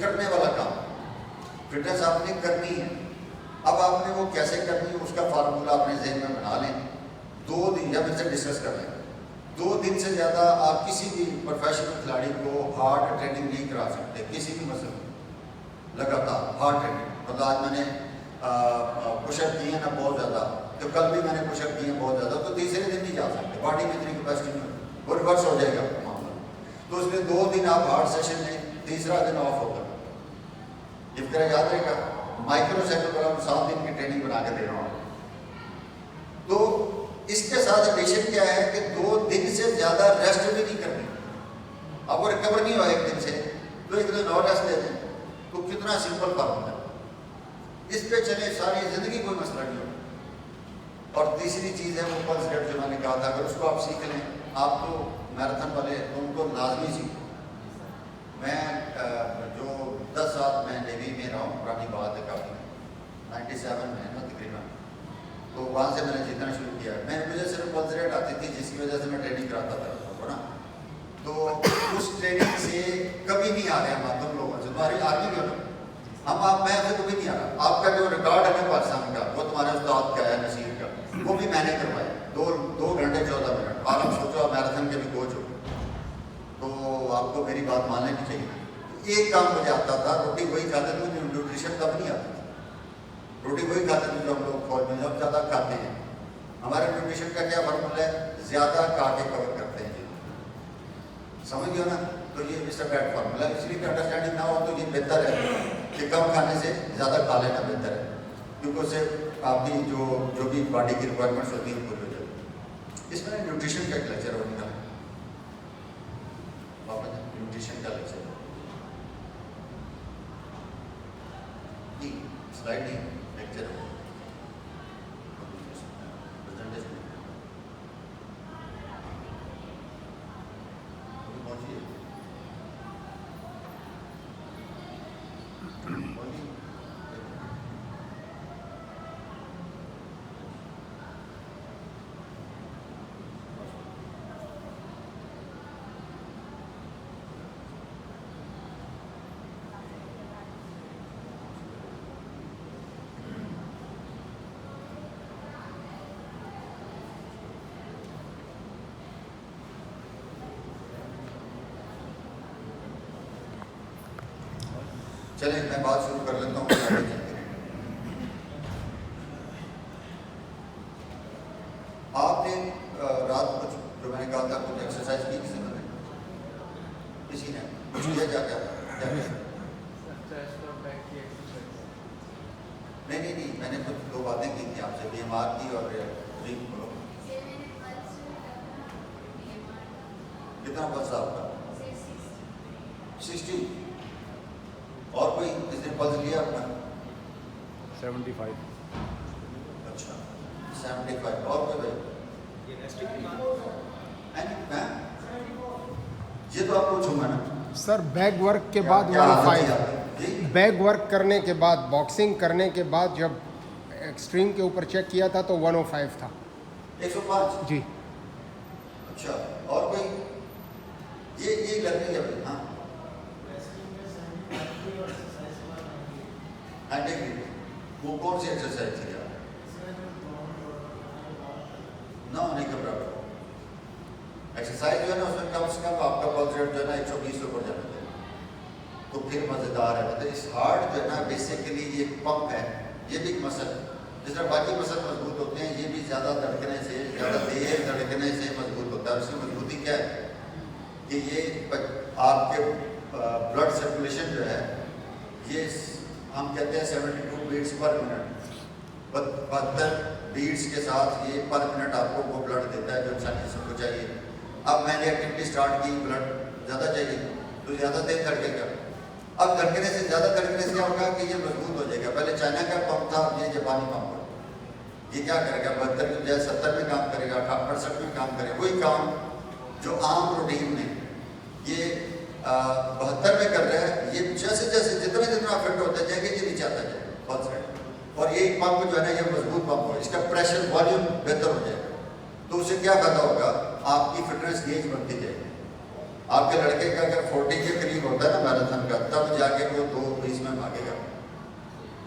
करने वाला काम, फिटनेस आपने करनी है। अब आपने वो कैसे करनी है उसका फार्मूला अपने जहन में बना लें। 2 दिन जब इनसे डिस्कस कर लें, 2 दिन से ज़्यादा आप किसी भी प्रोफेशनल खिलाड़ी को हार्ड ट्रेनिंग नहीं करा सकते, किसी भी मसल लगातार हार्ड ट्रेनिंग। मतलब आज मैंने पुशअप किए हैं ना बहुत ज़्यादा, तो कल भी मैंने पुशअप किए हैं बहुत ज़्यादा, तो तीसरे दिन नहीं जा सकते, बॉडी में इतनी कैपेसिटी नहीं होती, वो रिवर्स हो जाएगा मामला। तो इसलिए 2 दिन आप हार्ड सेशन लें, तीसरा दिन ऑफ होगा। ये फिर याद रहेगा, माइक्रो साइकिल पर हम 7 दिन की ट्रेनिंग बना के दे रहा हूँ। तो इसके साथ एडिशन क्या है कि 2 दिन से ज़्यादा रेस्ट भी नहीं करनी। अब वो रिकवर नहीं हुआ 1 दिन से, तो 1 दिन और रेस्ट दे दें, तो कितना सिंपल फार्मूला है। इस पे चले सारी जिंदगी, कोई मसला नहीं होगा। और तीसरी चीज़ है वो पल्स रेट, जो मैंने कहा था, अगर उसको आप सीख लें, आप तो मैराथन वाले तो उनको लाजमी सीखो। मैं जो 10 साल मैं नेवी में रहा हूँ, पुरानी बात है काफ़ी, 97 में ना तकरीबन, तो वहाँ से मैंने जीतना शुरू किया। मुझे सिर्फ पल्स रेट आती थी, जिसकी वजह से मैं ट्रेनिंग कराता था उसको ना। तो उस ट्रेनिंग से कभी नहीं आ रहे हम तुम लोगों से, तुम्हारी आर्मी क्यों ना मैं से कभी नहीं आ रहा। आपका जो रिकॉर्ड है पाकिस्तान का, वो तुम्हारे उस्ताद का है, नसीर का, वो भी मैंने करवाया 2 घंटे 14 मिनट। और आप सोचो आप मैराथन के भी कोच हो, तो आपको मेरी बात मान लेनी चाहिए। एक काम मुझे आता था, रोटी वही खाते थे, मुझे न्यूट्रिशन तब नहीं आता था। रोटी वही खाते थे जो हम लोग फौज में जब ज़्यादा खाते हैं। हमारे न्यूट्रिशन का क्या फार्मूला है, ज़्यादा खा के कवर करते हैं जी, समझ गए ना। तो ये इस बैड फार्मूला, इसलिए अंडरस्टैंडिंग ना हो तो ये बेहतर है कि कम खाने से ज़्यादा खा लेना बेहतर है, क्योंकि उससे आपकी जो भी बॉडी की रिक्वायरमेंट्स होती हैं पूरी हो जाती है। इसमें न्यूट्रिशन का एक लेक्चर होगा, न्यूट्रिशन का लेक्चर नहीं, स्लाइड नहीं, लेक्चर है। चलिए मैं बात शुरू कर लेता हूँ। आपने रात कुछ जो मैंने कहा था कुछ एक्सरसाइज की किसी ने कुछ किया क्या क्या नहीं, मैंने कुछ 2 बातें की थी आपसे, बीएमआर की और कितना पल्स आपका 60। और कोई किसने पल्स लिया अपना 75। अच्छा 75। और कोई भाई ये तो आप पूछूंगा ना सर। बैग वर्क के बाद 105, बैग वर्क करने के बाद, बॉक्सिंग करने के बाद जब एक्सट्रीम के ऊपर चेक किया था तो 105 था। 105 जी। अच्छा और कोई ये लगनी है भाई। हाँ 90 वो कौन सी एक्सरसाइज थी यार? ना नहीं घबराओ, एक्सरसाइज जो है ना उसमें कम से कम आपका पल्स रेट जो है ना 120 ऊपर जाना चाहिए, तो फिर मज़ेदार है। मतलब इस हार्ट जो है ना बेसिकली ये पंप है, ये भी मसल, जिस तरह बाकी मसल मजबूत होते हैं, ये भी ज़्यादा धड़कने से, ज़्यादा देर धड़कने से मजबूत होता है। उसकी मजबूती क्या है कि ये आपके ब्लड सर्कुलेशन जो है, ये हम कहते हैं 72 बीट्स पर मिनट, 72 बीट्स के साथ ये पर मिनट आपको वो ब्लड देता है जो इंसान जिसम को चाहिए। अब मैंने एक्टिविटी स्टार्ट की, ब्लड ज़्यादा चाहिए तो ज़्यादा देर धड़केगा। अब धड़कने से ज़्यादा धड़कने से क्या होगा कि ये मजबूत हो जाएगा। पहले चाइना का पंप था, ये जापानी पंप है। ये क्या करेगा, 72 की बजाय 70 में काम करेगा, 68 में काम करेगा। वही काम जो आम रूटीन में ये 72 में कर रहा है, ये जैसे जैसे जितना फिट होता जाएगा ये नीचे आता जाएगा पल्स रेट। और ये पंप जो है ना ये मजबूत पंप हो, इसका प्रेशर वॉल्यूम बेहतर हो जाएगा। तो उससे क्या फायदा होगा, आपकी फिटनेस गेज बनती जाएगी। आपके लड़के का अगर 40 के करीब होता है ना मैराथन का, तब जाके वो 2:20 में भागेगा।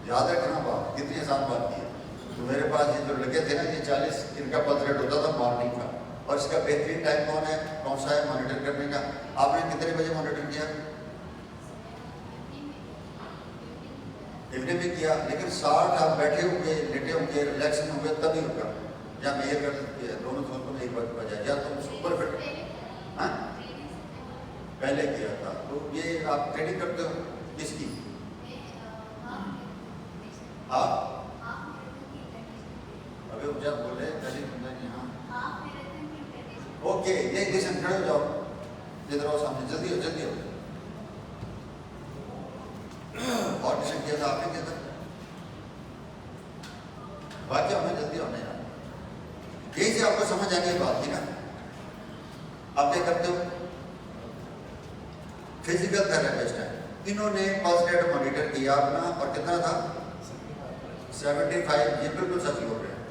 याद रखना बात, कितनी आसान बात की है। तो मेरे पास ये जो लड़के थे ना, ये 40 इनका पल्स रेट होता था मॉर्निंग का, और इसका बेहतरीन टाइम कौन है, कौन सा है मॉनिटर करने का? आपने कितने बजे मॉनिटर किया? इवनिंग में किया, लेकिन 60 आप बैठे होंगे, लेटे होंगे, रिलैक्स में होंगे, तभी होगा। या मेयर कर सकती है, दोनों दोस्तों में एक बात बजाय, या तुम सुपर फिट हाँ पहले किया था। तो ये आप ट्रेनिंग करते हो किसकी? आप अभी जब बोले पहले हाँ ओके, ये डिशन खड़े हो जाओ, इधर आओ सामने, जल्दी हो जल्दी हो। और डिशन किया था आपने, किया था बाकी हमें जल्दी होने यार, यही से आपको समझ आने की बात थी ना। आप क्या करते हो? फिजिकल थेरेपिस्ट है, इन्होंने पल्स रेट मॉनिटर किया अपना, और कितना था 75, ये बिल्कुल सच बोल रहे हैं।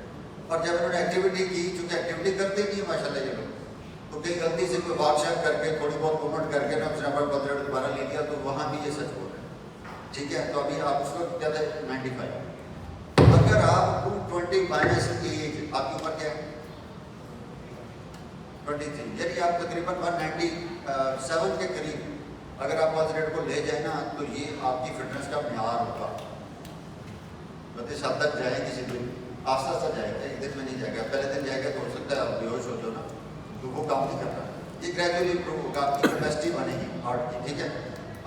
और जब इन्होंने एक्टिविटी की, चूंकि एक्टिविटी करते नहीं है माशाल्लाह ये लोग, तो कहीं गलती से कोई वार्कशॉप करके थोड़ी बहुत मूवमेंट करके ना उसने अपना पल्स रेट दोबारा ले लिया, तो वहाँ भी ये सच बोल रहे हैं। ठीक है, तो अभी आप उस वक्त क्या थे 95। अगर आप 220 माइनस एज, आपकी उम्र क्या है 23, यानी आप तकरीबन 197 के करीब अगर आप पल्स रेट को ले जाए ना, तो ये आपकी फिटनेस का म्यार होगा। हद तक जाए किसी दिन, आस्ता आस्ता जाएगा, एक दिन में नहीं जाएगा। पहले दिन जाएगा तो हो सकता है आप बेहोश हो जाओ ना, तो वो काम नहीं कर रहा। ये ग्रेजुअली इंप्रूव होगा, आपकी कैपेसिटी बनेगी हार्ट की। ठीक है,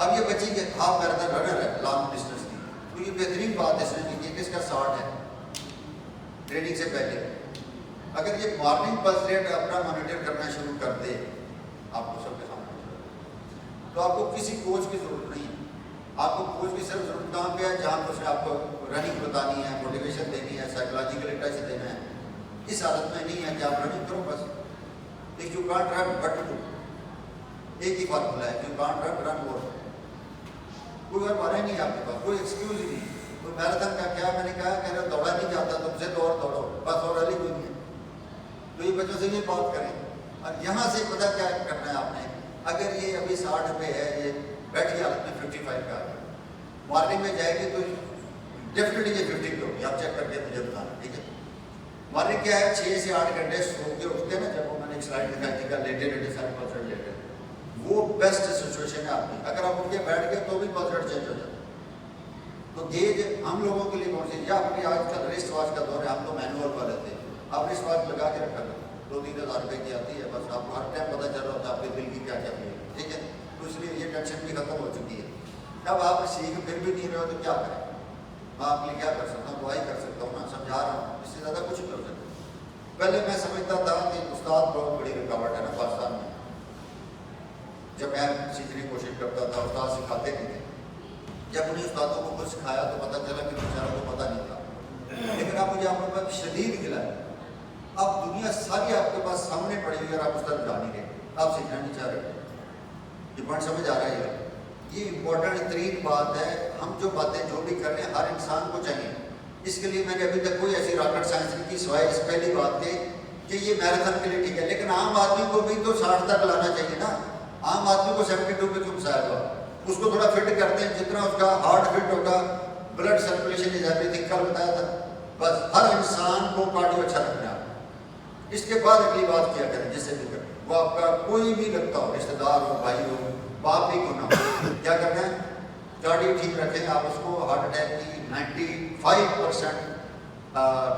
अब ये बच्ची के हाफ मैराथन रनर है लॉन्ग डिस्टेंस की, तो ये बेहतरीन बात इसने की कि इसका 60 है ट्रेनिंग से पहले। अगर ये मॉर्निंग पल्स रेट अपना मॉनिटर करना शुरू कर दे आपको सबके सामने, तो आपको किसी कोच की जरूरत नहीं है। आपको कोच की सिर्फ जरूरत कहाँ पे है, जहाँ पर उसने आपको रनिंग बतानी है, मोटिवेशन देनी है, साइकोलॉजिकल टच देना है। इस हालत में नहीं है कि आप रनिंग करो बस। If you can't run but do, एक ही फार्मूला है, यू कांट रन मोर। कोई और बारे नहीं आपके पास, कोई एक्सक्यूज ही नहीं। तो मैराथन का क्या, मैंने कहा कह रहे दौड़ा नहीं जाता तुमसे, तो और दौड़ो बस, और अली कोई नहीं है। तो ये बच्चों से ये बात करें। और यहाँ से पता क्या करना है आपने, अगर ये अभी 60 पे है, ये बैठी हालत में 55 का है, मॉर्निंग में जाएगी तो डेफिनेटली ये 50 पे होगी। आप चेक करके मुझे बताना, ठीक है। मॉर्निंग क्या है, 6 से 8 घंटे सो के उठते हैं ना, जब वो मैंने एक स्लाइड दिखाई थी, लेटे लेटे सारे पल्स रेट लेटे, वो बेस्ट सिचुएशन है आपकी। अगर आप उठ के बैठ गए तो भी पल्स रेट चेंज हो जाता है। तो गेज हम लोगों के लिए कौन सी, या अपनी आजकल रिस्ट वॉच का दौर है, हम तो मैनुअल वाले थे, आप रिस्ट वॉच लगा के रखा करो, 2-3 हज़ार रुपये की आती है, बस आपको हर टाइम पता चल रहा होता है आपके दिल की क्या क्या है। ठीक है, तो इसलिए ये टेंशन भी खत्म हो चुकी है। अब आप सीख फिर भी नहीं रहे हो तो क्या करें, मैं आपके लिए क्या कर सकता हूँ, दुआई कर सकता हूँ ना, समझा रहा हूँ, इससे ज़्यादा कुछ नहीं हो सकता। पहले मैं समझता था कि उस्ताद बहुत बड़ी रुकावट है ना पाकिस्तान में। जब मैं सीखने की कोशिश करता था, उस्ताद सिखाते नहीं थे। जब उन्हीं उस्तादों को कुछ सिखाया तो पता चला कि बेचारों को पता नहीं था। लेकिन अब मुझे आपके पास शदीद गिला है, अब दुनिया सारी आपके पास सामने पड़ी हुई और आप उस तरफ जा नहीं रहे, आप सीखना नहीं चाह रहे। ये पॉइंट समझ आ रहा है? ये इम्पोर्टेंट तरीन बात है। हम जो बातें जो भी कर रहे हैं हर इंसान को चाहिए। इसके लिए मैंने अभी तक कोई ऐसी रॉकेट साइंस नहीं की सिवाय इस पहली बात के कि ये मैराथन के लिए ठीक है, लेकिन आम आदमी को भी तो 60 तक लाना चाहिए ना। आम आदमी को 72 पे क्यों फंसाया? उसको थोड़ा फिट करते हैं, जितना उसका हार्ट फिट होगा, ब्लड सर्कुलेशन इज एवरीथिंग, कल बताया था। बस हर इंसान को कार्डियो अच्छा रखना है। इसके बाद अगली बात किया करें, जिससे भी करें, वो आपका कोई भी लगता हो, रिश्तेदार हो, भाई हो, बाप भी क्यों ना हो, क्या करना है, कार्डियो ठीक रखें। आप उसको हार्ट अटैक की 95%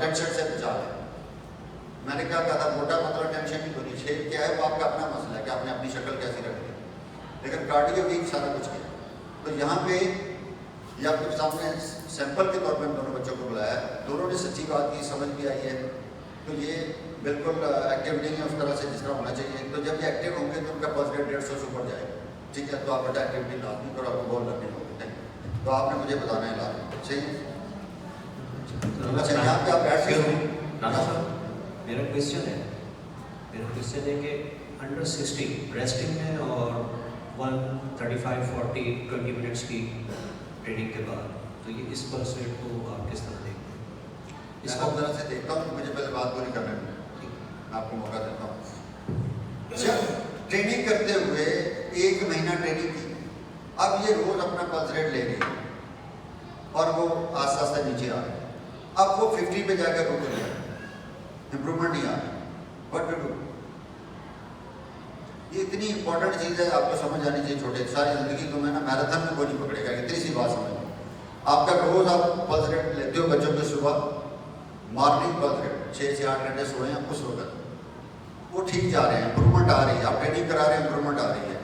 टेंशन से बचा लें। मैंने क्या कहा था, मोटा पतला टेंशन नहीं होनी चाहिए, क्या है वो आपका अपना मसला है कि आपने अपनी शक्ल कैसी रखनी है, लेकिन कार्डियो भी सारा कुछ किया। तो यहाँ पे ये आपके सामने सैंपल के तौर पर दोनों बच्चों को बुलाया है, दोनों ने सच्ची बात की, समझ भी आई है। तो ये बिल्कुल एक्टिव नहीं है उस तरह से जिस तरह होना चाहिए। तो जब ये एक्टिव होंगे तो उनका पल्स रेट 150 से ऊपर जाएगा। ठीक है, तो आप बेटा एक्टिविटी लाजमी करो, आपको बहुत लर्निंग होगी। तो आपने मुझे बताना है लाजमी, सही। अच्छा, यहाँ पे आप बैठ सकते। मेरा क्वेश्चन है कि अंडर 60 रेस्टिंग में और 135-40-20 मिनट्स की ट्रेनिंग के बाद, तो ये इस पल्स रेट को आप किस तरह देखते हैं? इसको तरह से देखता हूँ, मुझे पहले बात पूरी करने में आपको मौका देता हूँ। अच्छा, ट्रेनिंग करते हुए 1 महीना ट्रेनिंग की, अब ये रोज अपना पल्स रेट ले रही है और वो आस्ते आस्ते नीचे आ रही है। अब वो 50 पे जाकर रुक गया, इम्प्रूवमेंट नहीं आ रही। What to do? ये इतनी इंपॉर्टेंट चीज़ है, आपको समझ आनी चाहिए। छोटे सारी जिंदगी तो मैं ना मैराथन में कोई नहीं पकड़ेगा, इतनी सी बात समझ लो। आपका रोज आप पल्स रेट लेते हो बच्चों के, सुबह मॉर्निंग पल्स रेट 6 से 8 घंटे सोए हैं उस वक्त, वो ठीक जा रहे हैं, इंप्रूवमेंट आ रही है। आप ट्रेनिंग करा रहे हैं, इंप्रूवमेंट आ रही है।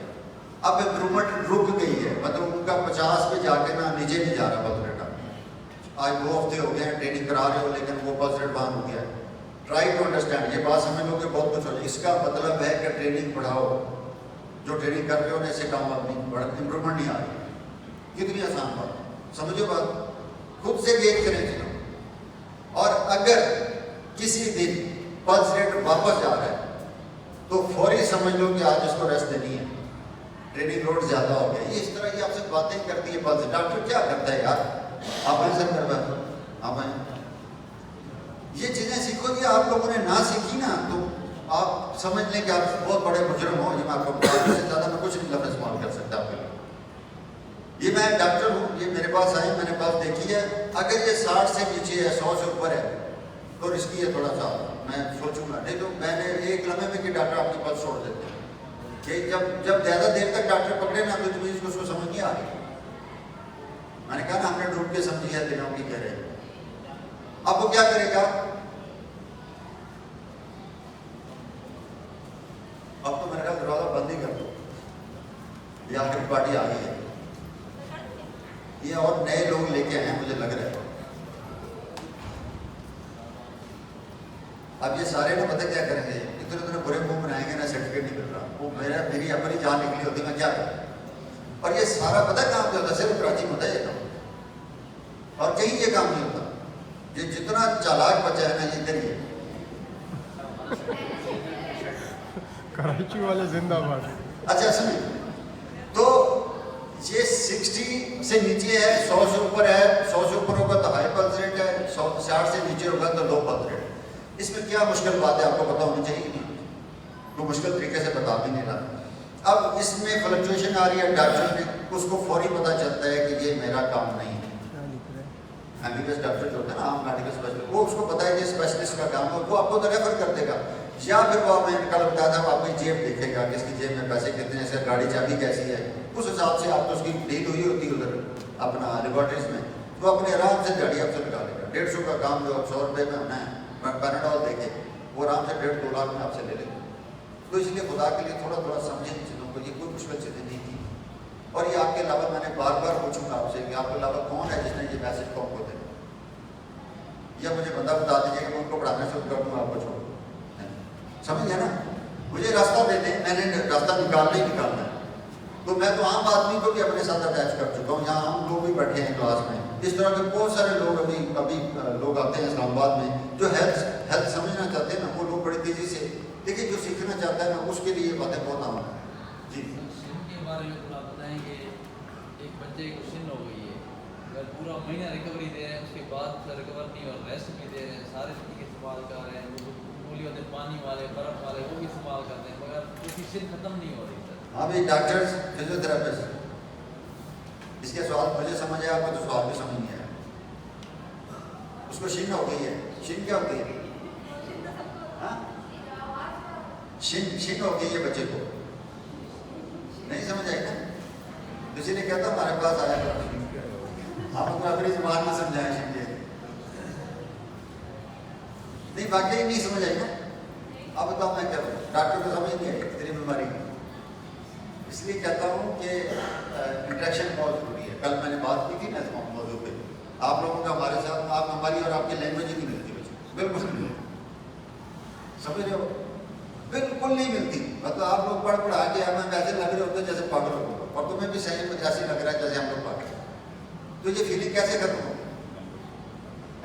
अब इंप्रूवमेंट रुक गई है, मतलब उनका 50 पे जाके ना नीचे नहीं जा रहा पल्स रेट। आज 2 हफ्ते हो गए हैं ट्रेनिंग करा रहे हो, लेकिन वो पल्स रेट वहाँ रुक गया है। ट्राई टू अंडरस्टैंड, ये बात समझ लो कि बहुत कुछ हो जाए। इसका मतलब है कि ट्रेनिंग बढ़ाओ, जो ट्रेनिंग कर रहे हो ना इससे काम अपनी इंप्रूवमेंट नहीं आ रही। कितनी आसान बात, समझो बात, खुद से गेज करें चलो। और अगर किसी दिन पल्स रेट वापस जा रहा है तो फौरी समझ लो कि आज इसको रेस्ट देनी है, ट्रेनिंग लोड ज़्यादा हो गया। ये इस तरह की आपसे बातें करती है पल्स। डॉक्टर क्या करता है यार, आप ऐसा करवा, आप आए ये चीज़ें सीखो। कि आप लोगों ने ना सीखी ना तो आप समझ लें कि आप बहुत बड़े मुजरम हो। ये मैं आपको से ज़्यादा मैं कुछ नहीं लफ्ज़ इस्तेमाल कर सकता आपके लिए। ये मैं डॉक्टर हूँ, ये मेरे पास आए, मैंने पास देखी है। अगर ये 60 से नीचे है, 100 से ऊपर है तो रिस्की है थोड़ा सा, मैं सोचूंगा। नहीं तो मैंने एक लम्हे में कि डॉक्टर आपकी बात छोड़ देते हैं कि जब ज़्यादा देर तक डॉक्टर पकड़े ना तो तुम्हें उसको समझ नहीं आ रही। मैंने कहा ना हमने ढूंढ के समझी है दिनों की कह रहे। अब वो क्या करेगा, अब तो मेरे ख्याल दरवाजा बंद ही कर दो, ये आखिरी पार्टी आ गई है। ये और नए लोग लेके आए हैं मुझे लग रहा है। अब ये सारे ना पता क्या करेंगे, इतने इतने बुरे मुंह बनाएंगे ना, सर्टिफिकेट नहीं मिल रहा। वो मेरी अपनी जान निकली होती, मैं क्या करूँ। और ये सारा पता कहाँ पे होता है, सिर्फ कराची में होता है ये काम, और कहीं ये काम नहीं होता। ये जितना चालाक बच्चा है ना ये इधर ही है। कराची वाले जिंदाबाद। अच्छा सुनिए, तो ये 60 से नीचे है, 100 से ऊपर है, 100 से ऊपर होगा तो हाई पल्स रेट है, 60 से नीचे होगा तो लो पल्स रेट। इसमें क्या मुश्किल बात है, आपको पता होनी चाहिए नहीं, वो मुश्किल तरीके से बता भी नहीं रहा। अब इसमें फ्लक्चुएशन आ रही है, डॉक्टर ने उसको फौरी पता चलता है कि ये मेरा काम नहीं है। एमबीबीएस डॉक्टर जो होता है ना, आम मेडिकल स्पेशलिस्ट, वो उसको पता है कि स्पेशलिस्ट का काम है, वो आपको तो रेफर कर देगा। या फिर वो मैंने कल बताया था, वो आपकी जेब देखेगा कि इसकी जेब में पैसे कितने हैं, गाड़ी चाबी कैसी है, उस हिसाब से आप तो उसकी डील हुई होती है उधर अपना लेबोरेटरीज में, तो अपने आराम से गाड़ी आपसे लगा लेगा। 150 का काम जो 100 रुपये में होना है, पैराडॉल देके वो आराम से 1.5-2 लाख में आपसे ले लेगा। तो इसलिए खुदा के लिए थोड़ा थोड़ा समझें चीज़ों को, ये कोई मुश्किल चीज़ें नहीं थी। और ये आपके अलावा मैंने बार बार पूछूंगा आपसे कि आपके अलावा कौन है जिसने ये मैसेज कौन को दे, या मुझे बंदा बता दीजिए कि उनको पढ़ाना शुरू कर दूँ, आपको छोड़ समझ है ना। मुझे रास्ता दे दें, मैंने रास्ता निकालना ही निकालना है। तो मैं तो आम आदमी को भी अपने साथ अटैच कर चुका हूँ। यहाँ हम लोग भी बैठे हैं क्लास में, इस तरह के बहुत सारे लोग अभी लोग आते हैं इस्लामाबाद में जो हेल्थ समझना चाहते हैं ना, वो लोग बड़ी तेज़ी से, देखिए जो सीखना चाहता है ना उसके लिए ये बातें बहुत आम है। जी के बारे में थोड़ा बताएंगे। एक बच्चे को शिन हो गई है, अगर पूरा महीना रिकवरी दे रहे हैं, उसके बाद रिकवर नहीं और रेस्ट भी दे रहे हैं, सारे तरीके इस्तेमाल कर रहे हैं, गोली होते पानी वाले, बर्फ वाले, वो भी इस्तेमाल करते हैं, मगर उसकी शिन खत्म नहीं हो रही सर। हाँ भाई, डॉक्टर्स, फिजियोथेरापिस्ट, इसके सवाल मुझे समझ आया, आपको तो सवाल भी समझ नहीं आया। उसको शिन हो गई है। शिन क्या होती है? हाँ, शिन हो गई है बच्चे को, नहीं समझ आई ना। किसी ने कहता हमारे पास आया था, आप अपना अपनी जुबान में समझाएं शिन के, नहीं वाकई नहीं समझ आई ना। अब बताओ मैं क्या करूँ, डॉक्टर को समझ नहीं आई तेरी बीमारी। इसलिए कहता हूँ कि इंट्रैक्शन बहुत जरूरी है। कल मैंने बात की थी ना इस मौजूद पे, आप लोगों का हमारे साथ, आप हमारी और आपकी लैंग्वेज ही नहीं मिलती बच्चे, बिल्कुल नहीं, समझ रहे हो, बिल्कुल नहीं मिलती। मतलब आप लोग पढ़ा के हमें वैसे लग रहे होते जैसे पागल हो, और तुम्हें भी सही में ऐसे लग रहा है जैसे हम लोग पागल। तो ये फीलिंग कैसे खत्म हो?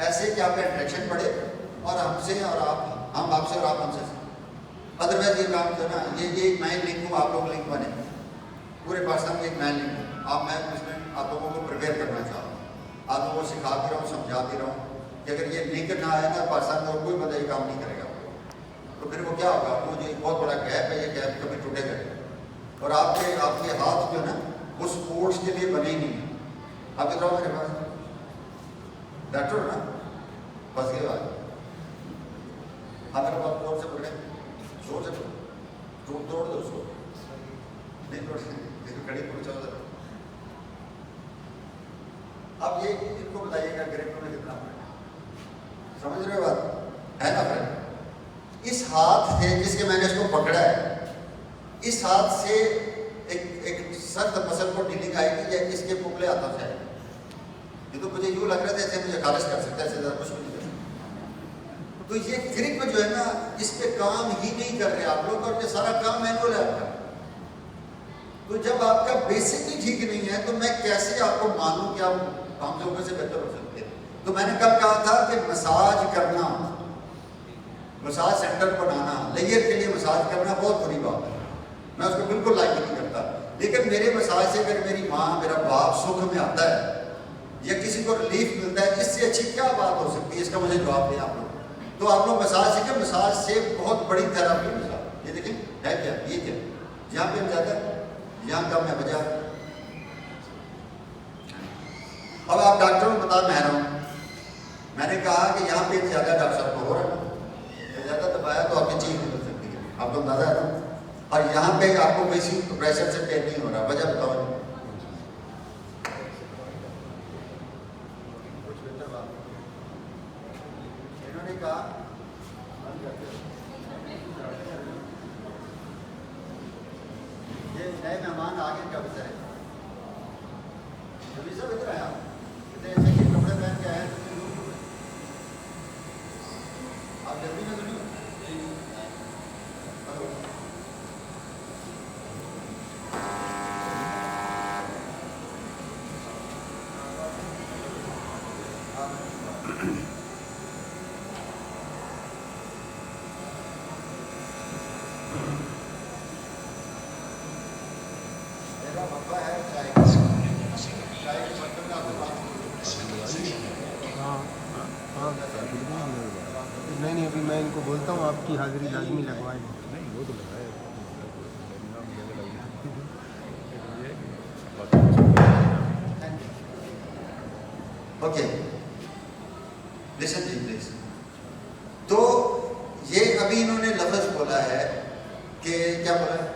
ऐसे कि आपका इंट्रैक्शन बढ़े और हमसे और आप, हम आपसे और आप हमसे। अदरवाइज ये काम जो है ना, ये एक मैं लिंक हूँ, आप लोग लिंक बने, पूरे पाकिस्तान में एक मैं लिंक हूँ। आप मैं इसमें आप लोगों को प्रिपेयर करना चाहता हूँ, आप लोगों को सिखा भी रहा हूँ, समझा भी रहा हूँ कि अगर ये लिंक ना आए ना पाकिस्तान में और कोई बंदा ये काम नहीं करेगा, तो फिर वो क्या होगा, वो जो एक बहुत बड़ा गैप है, ये गैप कभी टूटेगा नहीं। और आपके आपके हाथ जो है ना वो स्पोर्ट्स के लिए बने ही नहीं है। आप इधर आओ मेरे पास, बैठो ना, फंस गए बात। हाँ मेरा बात जोर से पकड़े, जोर से तोड़ तोड़ दो उसको, नहीं तोड़ देखो कड़ी पहुंचाओ जरा। अब ये इनको बताइएगा ग्रेप्टो में कितना पड़ेगा, समझ रहे हो बात है ना फ्रेंड? इस हाथ से जिसके मैंने इसको पकड़ा है, इस हाथ से एक सख्त मसल को डीलिंग आएगी या इसके पुपले हाथों से आएगी। ये तो मुझे यूँ लग रहा था ऐसे मुझे खारिज कर सकता है, ऐसे ज़्यादा कुछ भी नहीं कर सकता। तो ये ग्रिप जो है ना, इस पे काम ही नहीं कर रहे आप लोग, और ये सारा काम मैनुअल है आपका। तो जब आपका बेसिक ही ठीक नहीं है तो मैं कैसे आपको मानूं कि आप हम लोगों से बेहतर हो सकते हैं? तो मैंने कल कहा था कि मसाज करना, मसाज सेंटर बनाना, लेयर के लिए मसाज करना बहुत बुरी बात है, मैं उसको बिल्कुल लाइक नहीं करता। लेकिन मेरे मसाज से अगर मेरी माँ मेरा बाप सुख में आता है या किसी को रिलीफ मिलता है, इससे अच्छी क्या बात हो सकती है? इसका मुझे जवाब दें आप लोग। तो आप लोग मसाज सीखें, मसाज से बहुत बड़ी थेरापी मसाज। ये देखें है क्या, ये क्या, यहाँ पे हम जाता है, यहाँ कम है बजा। अब आप डॉक्टरों को बता, मैं रहा हूँ, मैंने कहा कि यहाँ पे ज्यादा डॉक्टर साहब को हो रहा है, ज्यादा दबाया तो आपकी चीज निकल सकती है, आपको अंदाजा है ना? और यहाँ पे आपको किसी प्रेशर से पेन नहीं हो रहा, वजह बताओ। इन्होंने कहा ये नए मेहमान आगे क्या बेचारे, अभी सब इधर आया, ऐसे के कपड़े पहन के आए, आप जल्दी में सुनिए। नहीं, अभी मैं इनको बोलता हूँ आपकी हाजिरी लाजमी लगवाएं। नहीं वो तो लगाए ओके, लिसन जी प्लीज। तो ये अभी इन्होंने लफ्ज बोला है कि क्या बोला है,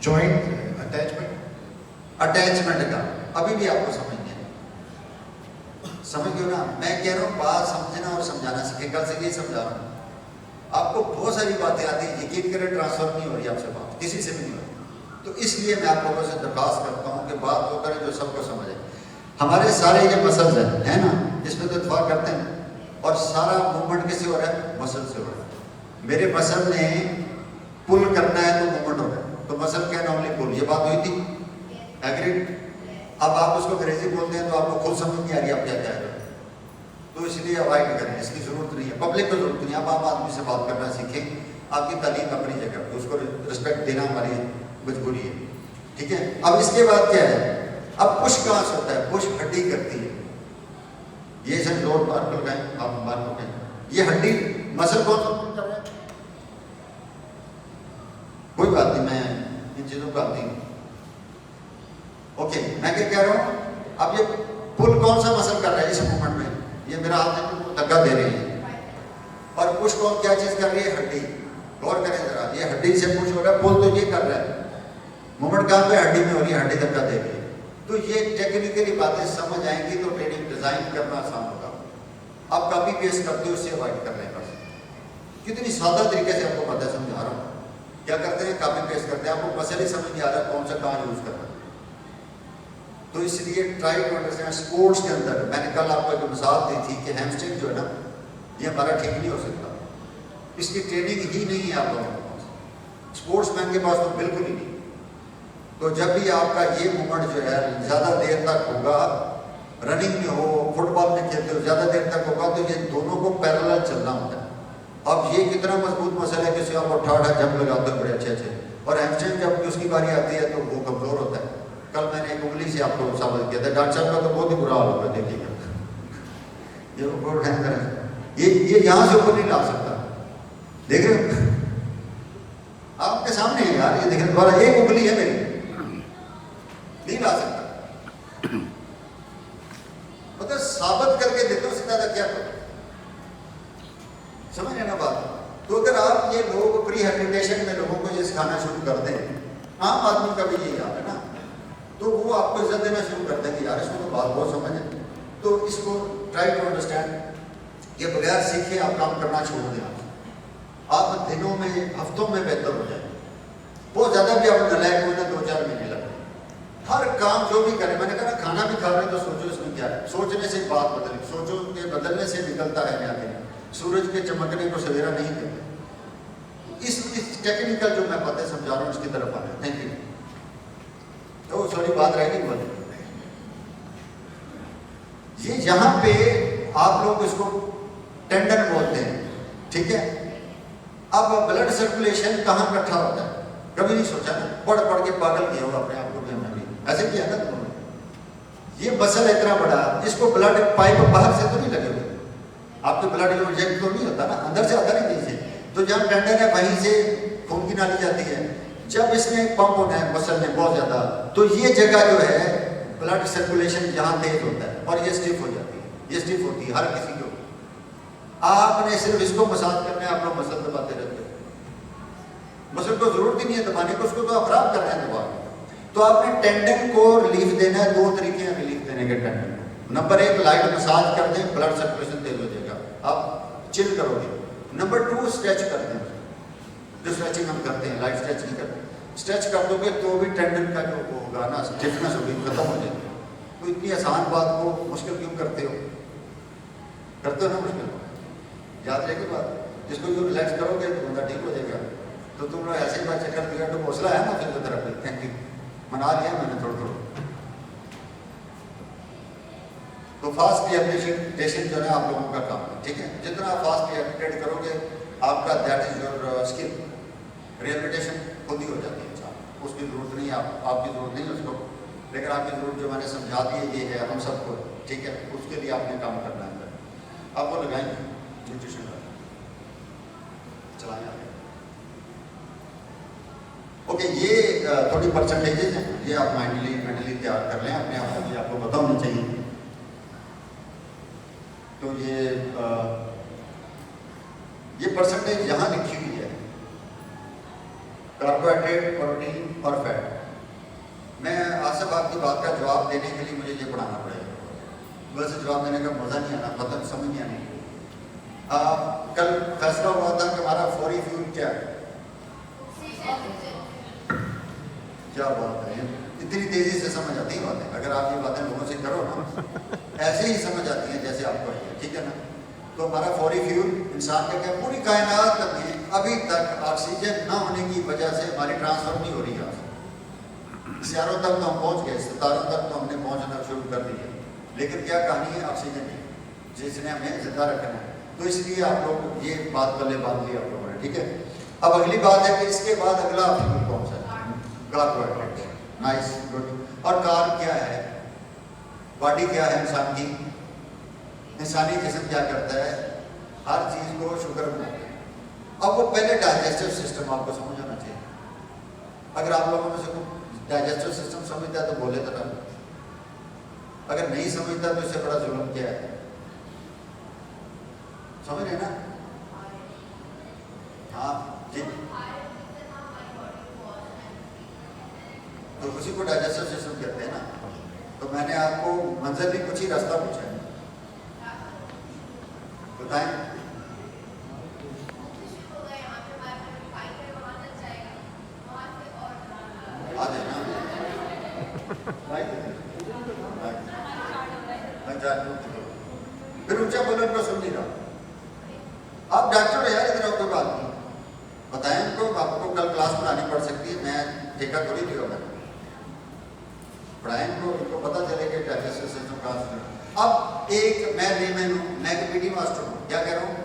जॉइंट अटैचमेंट का, अभी भी आपको समझ नहीं है, समझ गए ना? मैं कह रहा हूँ बात समझना और समझाना सीखे, कल से ये समझा रहा हूँ आपको। बहुत सारी बातें आती हैं, यकीन करें ट्रांसफर नहीं हो रही आपसे बात, किसी से भी नहीं हो रही। तो इसलिए मैं आप लोगों से दरख्वास्त करता हूँ कि बात वो करें जो सबको समझे। हमारे सारे ये मसल्स हैं, है ना, इसमें तो इत्तेफाक करते हैं, और सारा मूवमेंट किससे हो रहा है? मसल से हो रहा है। मेरे मसल ने पुल करना है तो मूवमेंट हो रहा है, तो मसल क्या नॉर्मली पुल, ये बात हुई थी, एग्रीड? अब आप उसको अंग्रेजी बोलते हैं तो आपको खुद समझ नहीं आ रही आप क्या कह रहे हो, तो इसलिए अवॉइड करें, इसकी जरूरत नहीं है, पब्लिक को जरूरत नहीं है। आप आम आदमी से बात करना सीखें, आपकी तालीम अपनी जगह, तो उसको रिस्पेक्ट देना हमारी मजबूरी है, ठीक है? अब इसके बाद क्या है, अब पुश कहाँ से होता है? पुश हड्डी करती है, ये सब जोर मार कर गए, आप मार कर गए, ये हड्डी मसल कौन कर रहा है? कोई बात नहीं, मैं इन चीजों को आती हूँ। ओके, मैं क्या कह रहा हूँ, अब ये पुल कौन सा मसल कर रहा है इस मूवमेंट में? ये मेरा हाथ में धक्का दे रही है, और पुश कौन क्या चीज कर रही है? हड्डी। गौर करें जरा, ये हड्डी से पुश हो रहा है, पुल तो ये कर रहा है, मूवमेंट कहाँ पे? हड्डी में हो रही है, हड्डी धक्का दे रही है। तो ये टेक्निकली बातें समझ आएंगी तो ट्रेनिंग डिजाइन करना आसान होगा। आप कॉपी पेस्ट करते हो, उससे अवॉइड कर लें बस। कितनी सादा तरीके से आपको पता समझा रहा हूँ। क्या करते हैं? कॉपी पेस्ट करते हैं, आपको मसले ही समझ नहीं आ रहा कौन सा कहाँ यूज करना है। तो इसलिए ट्राई टू अंडरस्टैंड। स्पोर्ट्स के अंदर मैंने कल आपको एक मिसाल दी थी कि हैमस्ट्रिंग जो है ना, ये हमारा ठीक नहीं हो सकता, इसकी ट्रेनिंग ही नहीं है आप लोगों के पास, स्पोर्ट्समैन के पास तो बिल्कुल ही नहीं। तो जब भी आपका ये मूवमेंट जो है ज़्यादा देर तक होगा, रनिंग में हो, फुटबॉल में खेलते हो, ज़्यादा देर तक होगा, तो ये दोनों को पैरेलल चलना होता है। अब ये कितना मजबूत मसल है, किसी आप उठा जंप लगाते हो बड़े अच्छे, और हैमस्ट्रिंग जब उसकी बारी आती है तो वो कमज़ोर होता है। कल मैंने एक उंगली से आपको साबित किया था, डॉक्टर साहब का तो बहुत ही बुरा हाल होगा, देखिएगा ये ऊपर उठाएंगे, ये यहाँ से ऊपर नहीं ला सकता, देख रहे हो आपके सामने है यार, ये देख रहे, दोबारा एक उंगली है मेरी, मतलब साबित करके देते हो, उससे ज्यादा क्या करो? समझ रहे ना बात? तो अगर आप ये लोग प्री हेबिटेशन में लोगों को ये सिखाना शुरू कर दें, आम आदमी का भी यही हाल है ना, तो वो आपको इज्जत देना शुरू कर देंगे, यार इसको तो बात बहुत समझ है। तो इसको ट्राई टू अंडरस्टैंड, ये बगैर सीखे आप काम करना छोड़ दें, आप दिनों में हफ्तों में बेहतर हो जाए। बहुत ज्यादा भी आप नलायक हो ना, 2-4 महीने लगते। हर काम जो भी करें, मैंने कहा ना, खाना भी खा रहे तो सोचो इसमें क्या है, सोचने से बात बदले, सोचो के बदलने से निकलता है नया दिन। सूरज के चमकने को सवेरा नहीं कहते। इस टेक्निकल जो मैं बातें समझा रहा हूँ इसकी तरफ आना। Thank you. तो सॉरी, बात रहेगी बोले, ये यहाँ पे आप लोग इसको टेंडन बोलते हैं, ठीक है। अब ब्लड सर्कुलेशन कहाँ इकट्ठा होता है, कभी नहीं सोचा ना? पढ़ पढ़ के पागल किया होगा अपने आप को भी, हमने भी ऐसे किया ना तुमने। ये मसल इतना बड़ा, इसको ब्लड पाइप बाहर से तो नहीं लगे हुए, आपके ब्लड में इंजेक्ट तो नहीं होता ना, अंदर से आता नहीं कहीं से। तो जहाँ टेंडन है वहीं से खून की नाली जाती है। जब इसमें पंप होना है मसल में बहुत ज्यादा, तो ये जगह जो है ब्लड सर्कुलेशन यहाँ तेज होता है और ये स्टिफ हो जाती है, ये स्टिफ होती है हर किसी को। आपने सिर्फ इसको मसाज करना है, आप लोग मसल दबाते रहते हो। मसल को जरूरत ही नहीं है दबाने को, उसको तो आप खराब कर रहे हैं दबा के। तो आपने टेंडन को रिलीफ देना है, 2 तरीके हैं रिलीफ देने के टेंडन को। नंबर 1, लाइट मसाज कर दें, ब्लड सर्कुलेशन तेज हो जाएगा, आप चिल करोगे। नंबर 2, स्ट्रेच कर दें, जो स्ट्रेचिंग हम करते हैं, लाइट स्ट्रेच नहीं करते। स्ट्रेच कर दोगे तो भी टेंडन का जो होगा ना, स्टिफनेस होगी, खत्म हो जाएगी। तो इतनी आसान बात को मुश्किल क्यों करते हो? करते हो ना मुश्किल, याद रहेगी बात। जिसको जो रिलैक्स करोगे तो बंदा ठीक हो जाएगा। तो तुम लोग ऐसे ही बात चक्कर दिया तो हौसला है ना फिजियोथेरेपी। थैंक यू, मना लिया मैंने थोड़ा। तो फास्ट रिहेबिलिटेशन जो है आप लोगों का काम है, ठीक है। जितना आप फास्ट रिहेबिलिटेट करोगे आपका that is your skill. Rehabilitation खुद ही हो जाती है इंसान, उसकी जरूरत नहीं है, आपकी जरूरत नहीं है उसको। लेकिन आपकी जरूरत जो मैंने समझा दी है ये है हम सबको, ठीक है। उसके लिए आपने काम करना है। आप वो लगाएंगे न्यूट्रिशन का, चलाएं आगे। ओके, ये थोड़ी परसेंटेजेज हैं, ये आप मेंटली तैयार कर लें अपने आप को, ये आपको पता होना चाहिए। तो ये परसेंटेज यहाँ लिखी हुई है, कार्बोहाइड्रेट, प्रोटीन और फैट। मैं आसिफ आपकी बात का जवाब देने के लिए मुझे ये पढ़ाना पड़ेगा, वैसे जवाब देने का मजा नहीं आना, मतलब समझ नहीं आने। कल फैसला हुआ था कि हमारा फौरी फ्यूल क्या है। क्या बात है, इतनी तेजी से समझ आती है बातें। अगर आप ये बातें लोगों से करो ना, ऐसे ही समझ आती है जैसे आपको आई है, ठीक है ना। तो हमारा फौरी फ्यूल इंसान का क्या, पूरी कायनात में अभी तक ऑक्सीजन न होने की वजह से हमारी ट्रांसफर नहीं हो रही है। सितारों तक तो हम पहुंच गए, सितारों तक तो हमने पहुंचना शुरू कर दिया, लेकिन क्या कहानी है ऑक्सीजन की, जिसने हमें जिंदा रखना है। तो इसलिए आप लोग ये बात पहले बांध ली आप लोगों ने, ठीक है। अब अगली बात है कि इसके बाद अगला फ्यूल कौन सा है, कार्बोहाइड्रेट। Nice, good. और कार्ब क्या है, बॉडी क्या है इंसान की, इंसानी जिस्म क्या करता है, हर चीज को शुगर बनाता है। अब वो पहले डाइजेस्टिव सिस्टम आपको समझ आना चाहिए। अगर आप लोगों में से कोई डाइजेस्टिव सिस्टम समझता है तो बोले तो ना, अगर नहीं समझता तो इससे बड़ा जुल्म क्या है, समझ रहे ना? हाँ जी, तो उसी को डाइजेस्टिव सिस्टम कहते हैं ना। तो मैंने आपको मंजर भी कुछ ही रास्ता पूछा है, बताएं। आ जाए फिर ऊंचा बोलो तो सुन नहीं रहा। आप डॉक्टर हो यार, इधर कोई बात नहीं, बताएं उनको। आपको कल क्लास पढ़ानी पड़ सकती है, मैं ठेका थोड़ी दिया मैंने, पढ़ाएं उनको पता चले कि डाइजेस्टिव सिस्टम कहाँ से। अब एक मैं लेमैन हूँ, मैं एक पीटी मास्टर हूँ, क्या कह रहा हूँ,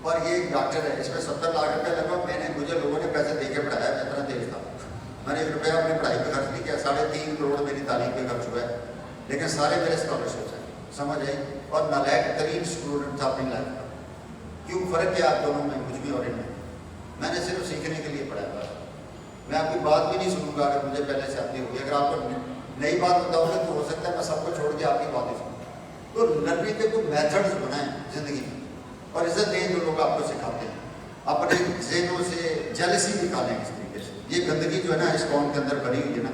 और ये एक डॉक्टर है, इसमें 70 लाख रुपये लगा। मुझे लोगों ने पैसे दे के पढ़ाया, मैं इतना तेज था, मैंने 1 रुपया अपनी पढ़ाई पे खर्च नहीं किया। 3.5 करोड़ मेरी तालीम पे खर्च हुआ है, लेकिन सारे मेरे स्कॉलरशिप हैं, समझ आई। और नालायक तरीन स्टूडेंट था अपनी लाइफ का। क्यों फर्क है आप दोनों में, कुछ भी और नहीं। मैंने सिर्फ सीखने के लिए पढ़ाया था। मैं आपकी बात भी नहीं सुनूंगा अगर मुझे पहले से आती होगी। अगर आपको नई बात बताओगे तो हो सकता है मैं सबको छोड़ के आपकी बात ही सुनूँ। तो लर्निंग के कुछ मेथड्स बनाएं जिंदगी में, और इज्जत दें जो लोग आपको सिखाते हैं। अपने जहनों से जेलसी निकालें इस तरीके से। ये गंदगी जो है ना इस कौम के अंदर भरी हुई है ना,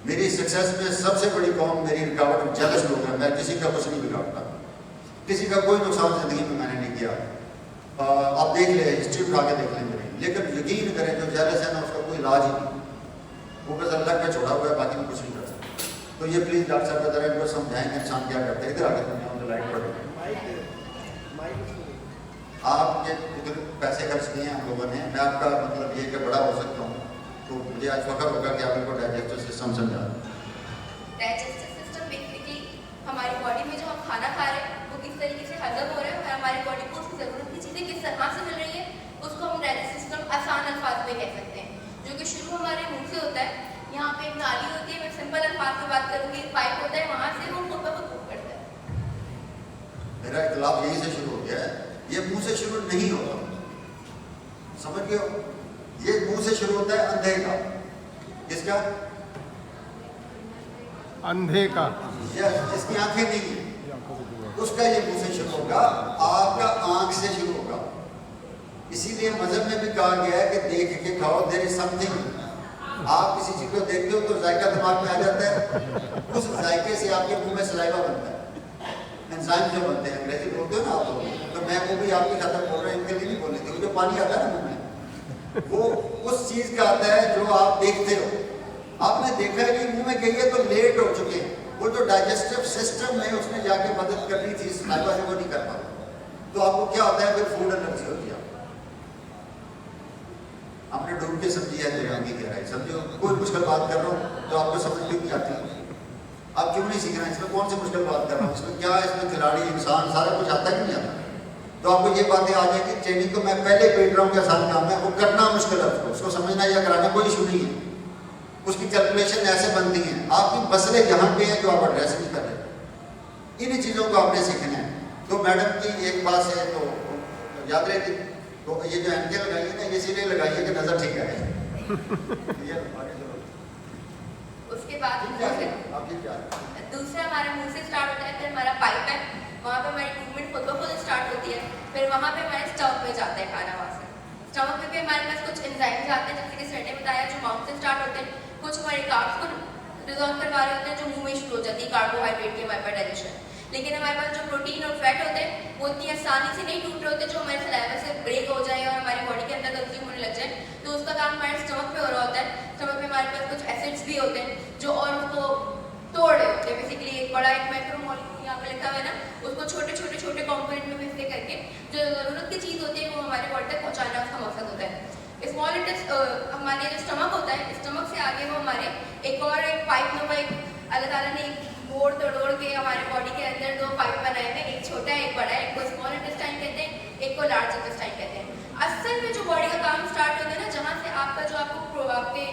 मेरी सक्सेस में सबसे बड़ी कौम, मेरी रुकावट जेलस लोग हैं। मैं किसी का कुछ नहीं बिगाड़ता, किसी का कोई नुकसान जिंदगी में मैंने नहीं किया। आप देख ले, हिस्ट्री उठा के देख लें मेरी। लेकिन यकीन करें जो जेलस है ना उसका कोई इलाज ही नहीं, वो बस अल्लाह का छोड़ा हुआ है, बाकी में कुछ नहीं कर सकता। तो ये प्लीज़ डॉक्टर साहब जरा इनको समझाएंगे इंसान क्या करते हैं। इधर आगे तो लाइट पड़े, आपके इधर पैसे खर्च किए हैं हम लोगों ने, मैं आपका मतलब ये कि बड़ा हो सकता हूँ, तो मुझे आज फख्र होगा कि आप इनको डाइजेस्टिव सिस्टम समझा। डाइजेस्टिव सिस्टम बेसिकली हमारी बॉडी में जो हम खाना खा रहे हैं वो किस तरीके से हजम हो रहा है और हमारी बॉडी को उसकी ज़रूरत की चीज़ें किस तरह से मिल रही है, उसको हम डाइजेस्टिव सिस्टम आसान अल्फाज में कह सकते हैं, जो कि शुरू हमारे मुंह से होता है। यहाँ पे एक नाली होती है, मैं सिंपल अल्फाज में बात करूँगी, पाइप होता है, वहाँ से वो खुद ब खुद करता है। मेरा इख्तिलाफ यहीं से शुरू हो गया है, ये मुंह से शुरू नहीं होता, समझ गए हो? ये मुंह से शुरू होता है अंधे का। किसका? अंधे का, जिसकी आंखें नहीं है उसका ये मुंह से शुरू होगा, आपका आंख से शुरू होगा। इसीलिए मजहब में भी कहा गया है कि देख के खाओ, देयर इज समथिंग। आप किसी चीज को देखते हो तो जायका दिमाग में आ जाता है, उस जायके से आपके मुंह में सलाइवा बनता है, एंजाइम जो बनते हैं, अंग्रेजी बोलते हो ना आप लोग, तो मैं वो भी आपकी खत्म बोल रहा हूँ, इनके लिए नहीं बोल रही थी। जो पानी आता है ना मुंह में, वो उस चीज का आता है जो आप देखते हो। आपने देखा है कि मुंह में गई है तो लेट हो चुके हैं, वो जो डाइजेस्टिव सिस्टम है उसने जाके मदद करनी थी सलाइवा से, वो नहीं कर पाता, तो आपको क्या होता है, फिर फूड एलर्जी होती है। आपने डूब के समझी है दरिया की गहराई, समझो कोई मुश्किल बात कर रहा हूँ तो आपको समझ क्यों नहीं आती? आप क्यों नहीं सीख रहे हैं? इसमें कौन सी मुश्किल बात कर रहा हूँ? इसमें क्या है? इसमें खिलाड़ी इंसान सारा कुछ आता है कि नहीं आता? तो आपको ये बातें आ जाएगी। ट्रेनिंग तो मैं पहले पेट रहा हूँ कि आसान काम है, वो करना मुश्किल है, उसको समझना या कराना कोई इशू नहीं है। उसकी कैलकुलेशन ऐसे बनती हैं, आपकी मसले यहाँ पे हैं जो आप एड्रेस नहीं कर रहे। इन चीज़ों को आपने सीखना है। तो मैडम की एक बात है तो याद रहे, तो ये जो एनके लगाई है ना, ये इसीलिए लगाई है कि नजर ठीक है। उसके बाद दूसरा हमारे मुंह से स्टार्ट होता है, फिर हमारा पाइप है, वहाँ पे हमारी मूवमेंट खुद ब खुद स्टार्ट होती है, फिर वहाँ पे हमारे स्टमक में जाता है खाना। वहाँ से स्टमक में भी हमारे पास कुछ एंजाइम्स आते हैं, जैसे कि सर ने बताया, जो माउथ से स्टार्ट होते हैं, कुछ हमारे कार्ब्स को डिजॉल्व करवा रहे होते हैं, जो मुंह में शुरू हो जाती है कार्बोहाइड्रेट की हमारे पास डाइजेशन। लेकिन हमारे पास जो प्रोटीन और फैट होते हैं वो इतनी आसानी से नहीं टूट रहे होते, जो हमारे सलाइवा से ब्रेक हो जाए और हमारी बॉडी के अंदर कंज्यूम होने लग जाए, तो उसका काम हमारे स्टमक में हो रहा होता है। स्टमक में हमारे पास कुछ एसिड्स भी होते हैं जो और उसको तोड़ रहे होते हैं। बेसिकली एक बड़ा एक मैक्रोमोलेक्यूल यहाँ पे लिखा हुआ है ना, उसको छोटे छोटे छोटे कॉम्पोनेंट में हिस्से करके जो ज़रूरत की चीज़ होती है वो हमारे बॉडी तक पहुँचाना उसका मकसद होता है। स्मॉल इंटेस्टाइन हमारे जो स्टमक होता है, स्टमक से आगे वो हमारे एक और एक पाइप नुमा, एक अल्लाह ताला ने एक बोड़ तोड़ के हमारे बॉडी के अंदर दो पाइप बनाए हैं, एक छोटा है एक बड़ा है, एक को स्मॉल इंटेस्टाइन कहते हैं, एक को लार्ज इंटेस्टाइन कहते हैं। असल में जो बॉडी का काम स्टार्ट होता है ना, जहाँ से आपका जो आपके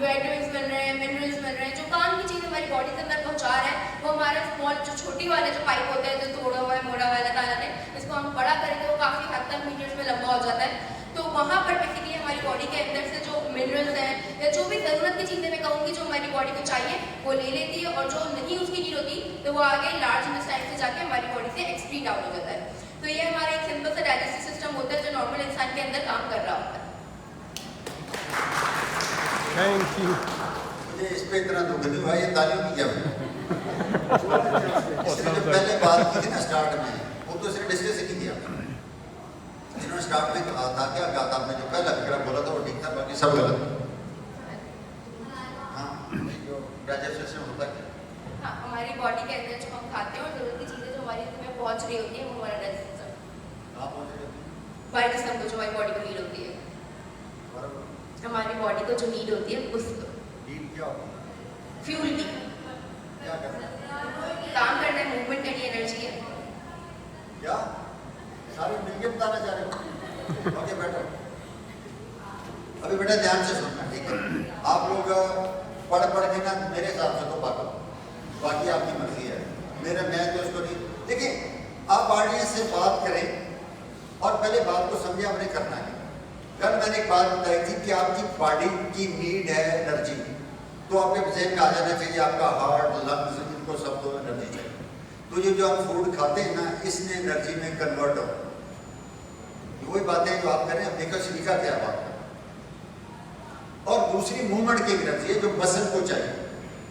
विटामिन्स मिल रहे हैं, मिनरल्स मिल रहे हैं, जो काम की चीज़ हमारी बॉडी के अंदर पहुँचा रहा है, वो हमारा स्मॉल जो छोटी वाला जो पाइप होता है, जो तोड़ा हुआ है मोड़ा हुआ अल्लाह ताला ने, इसको हम बड़ा करेंगे वो काफ़ी हद तक मीटर्स में लंबा हो जाता है। तो वहाँ पर बेसिकली हमारी बॉडी के अंदर से जो मिनरल्स हैं या जो भी ज़रूरत की चीज़ें मैं कहूँगी जो हमारी बॉडी को चाहिए वो ले लेती है, और जो नहीं उसकी नीड होती तो वो आगे लार्ज इंटेस्टाइन से जाके हमारी बॉडी से एक्सक्रीट आउट हो जाता है। तो ये हमारा एक सिंपल सा डाइजेस्टिव सिस्टम होता है जो नॉर्मल इंसान के अंदर काम कर रहा होता है। Thank you. मुझे इस पे इतना दुख नहीं हुआ, ये तालियों की क्या इसने जो पहले बात की थी ना स्टार्ट में, वो तो सिर्फ डिस्कस ही नहीं किया। जिन्होंने स्टार्ट में कहा था, क्या कहा था आपने, जो पहला फिक्रा बोला था वो ठीक था, बाकी सब गलत। हाँ, जो डाइजेस्टिव सिस्टम होता है, हाँ, हमारी बॉडी के अंदर जो हम खाते हैं और ज़रूरत की चीज़ें जो हमारी में पहुँच रही होती है वो हमारा डाइजेस्टिव सिस्टम, कहाँ पहुँच रही होती हमारे जिस्म को जो हमारी बॉडी को नीड होती है, हमारी बॉडी को जो नीड होती है उसको नीड क्या होती है? फ्यूल की क्या करना है? काम करना है, मूवमेंट करनी, एनर्जी है। क्या सारे मिलके बताना चाह रहे हो? ओके बैठो, अभी बेटा ध्यान से सुनना, ठीक है? आप लोग पढ़ के ना मेरे हिसाब से तो पागल, बाकी आपकी मर्जी है, मेरा मैं तो इसको नहीं। देखिए, आप ऑडियंस से बात करें और पहले बात को समझे हमने करना है। कल मैंने एक बात बताई थी कि आपकी बॉडी की नीड है एनर्जी, तो आपके जहन में आ जाना चाहिए आपका हार्ट, लंग्स, इनको सबको एनर्जी चाहिए। तो ये जो आप फूड खाते हैं ना, इसमें एनर्जी में कन्वर्ट हो। वही बातें जो आप करें, अब देखो सलीका क्या बात है। और दूसरी मूवमेंट की एनर्जी है जो मसल को चाहिए।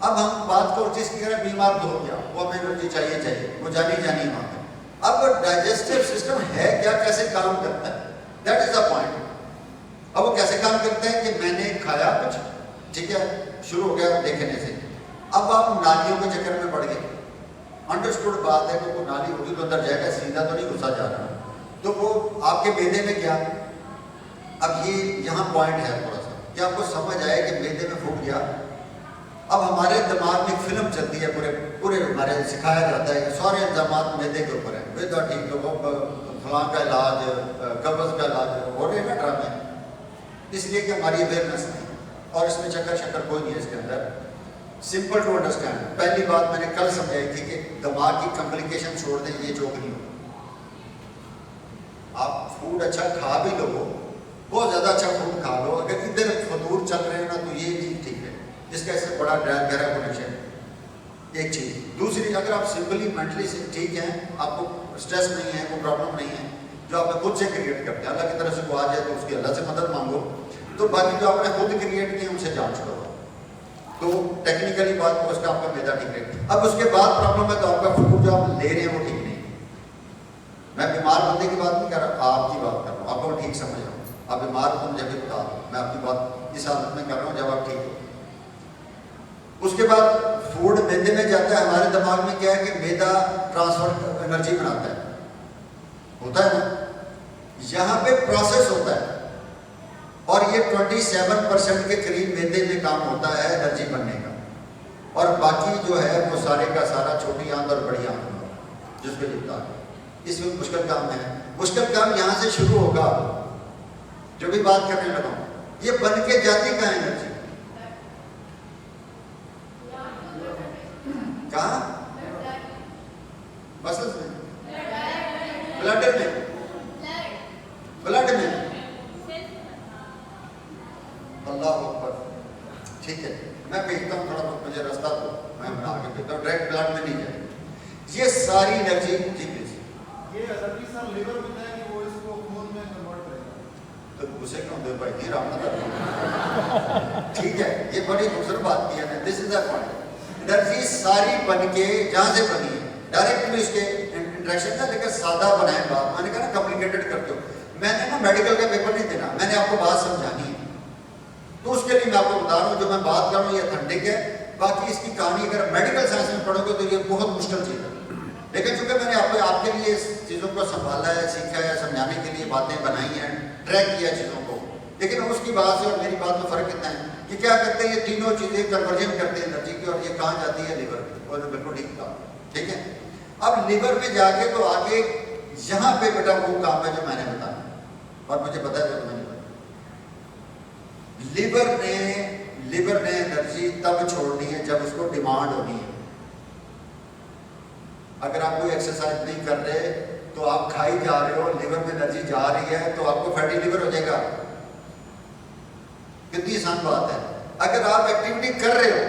अब हम बात करो जिसकी करें बीमार तो हो गया, वो हमें एनर्जी चाहिए, वो जानी वहाँ पे। अब डाइजेस्टिव सिस्टम है क्या, कैसे काम करता है, दैट इज द पॉइंट। अब वो कैसे काम करते हैं कि मैंने खाया कुछ, ठीक है, शुरू हो गया देखने से, अब आप नालियों के चक्कर में पड़ गए। अंडरस्टूड बात है कि वो नाली होगी तो अंदर जाएगा, सीधा तो नहीं घुसा जा रहा, तो वो आपके मैदे में गया। अब ये यहाँ पॉइंट है थोड़ा सा कि आपको समझ आए कि मैदे में फूट गया। अब हमारे दिमाग में एक फिल्म चलती है, पूरे हमारे सिखाया जाता है कि सारे इल्जाम मैदे के ऊपर है, मैदा ठीक लोगों फलां का इलाज, कब्ज का इलाज हो रहे हैं ना ड्रामे, इसलिए कि हमारी अवेयरनेस नहीं। और इसमें चक्कर कोई नहीं है इसके अंदर। Simple to understand. पहली बात मैंने कल समझाई थी कि दिमाग की कॉम्प्लिकेशन छोड़ दें, ये जोक नहीं होगा। आप फूड अच्छा खा भी लो, बहुत ज़्यादा अच्छा फूड खा लो, अगर इधर फतूर चल रहे हैं ना तो ये नहीं ठीक है, इसका इससे बड़ा गहरा कनेक्शन। एक चीज़। दूसरी, अगर आप सिंपली मेंटली से ठीक हैं, आपको स्ट्रेस नहीं है, कोई प्रॉब्लम नहीं है, जो आपने खुद से क्रिएट करते हैं, अल्लाह की तरफ से को आ जाए तो उसकी अल्लाह से मदद मांगो, तो बाकी जो आपने खुद क्रिएट किए उनसे जांच करो। तो टेक्निकली बात को उसका आपका मैदा ठीक है। अब उसके बाद प्रॉब्लम है तो आपका फूड जो आप ले रहे हैं वो ठीक नहीं। मैं बीमार बंदे की बात नहीं कर रहा, आपकी बात कर रहा हूँ, आपको ठीक समझ रहा हूँ। आप बीमार हो मुझे भी बता दो, मैं आपकी बात इस हालत में कर रहा हूँ जब आप ठीक हो। उसके बाद फूड मैदे में जाता है, हमारे दिमाग में क्या है कि मैदा ट्रांसफर एनर्जी बनाता है, होता है ना, यहाँ पे प्रोसेस होता है और ये 27% के करीब मैदे में काम होता है एनर्जी बनने का, और बाकी जो है वो सारे का सारा छोटी आंत और बड़ी आंत जिसको जितना है। इसमें मुश्किल काम है। मुश्किल काम यहाँ से शुरू होगा, जो भी बात करने लगा ये बन के जाती का एनर्जी कहाँ, मसल्स में, ब्लड में, ब्लड में। अल्लाह अकबर, ठीक है, मैं भेजता हूँ थोड़ा बहुत, मुझे रास्ता दो, मैं बना के भेजता हूँ, डायरेक्ट ब्लड में नहीं जाए ये सारी एनर्जी। जी प्लीज। ये एनर्जी सर लिवर में है कि वो इसको खून में कन्वर्ट करेगा, तो गुस्से क्यों दे भाई जी, राम ठीक है, ये बड़ी खूबसूरत बात की है। This is the point. Energy सारी बन के जहाँ से बनी है, डायरेक्ट में इसके इंटरेक्शन था, लेकिन सादा बनाए बात, मैंने कहा ना कॉम्प्लिकेटेड करते हो। मैंने ना मेडिकल का पेपर नहीं देना, मैंने आपको बात समझानी है, तो उसके लिए मैं आपको बता रहा हूँ जो मैं बात कर रहा हूँ ये अथेंटिक है। बाकी इसकी कहानी अगर मेडिकल साइंस में पढ़ोगे तो ये बहुत मुश्किल चीज़ है, लेकिन चूंकि मैंने आपके लिए इस चीज़ों को संभाला है, सीखा है, समझाने के लिए बातें बनाई हैं, ट्रैक किया चीज़ों को। लेकिन उसकी बात से और मेरी बात में फ़र्क कितना है कि क्या करते हैं ये तीनों चीज़ें कन्वर्जन करते हैं एनर्जी की, और ये कहाँ जाती है, लिवर में। और बिल्कुल ठीक था, ठीक है। अब लिवर में जाके तो आगे यहाँ पे बेटा वो काम है जो मैंने बताया, और मुझे पता है जो मैंने बताया। लिवर ने एनर्जी तब छोड़नी है जब उसको डिमांड होनी है। अगर आप कोई एक्सरसाइज नहीं कर रहे तो आप खाई जा रहे हो, लिवर में एनर्जी जा रही है तो आपको फैटी लिवर हो जाएगा। कितनी आसान बात है। अगर आप एक्टिविटी कर रहे हो,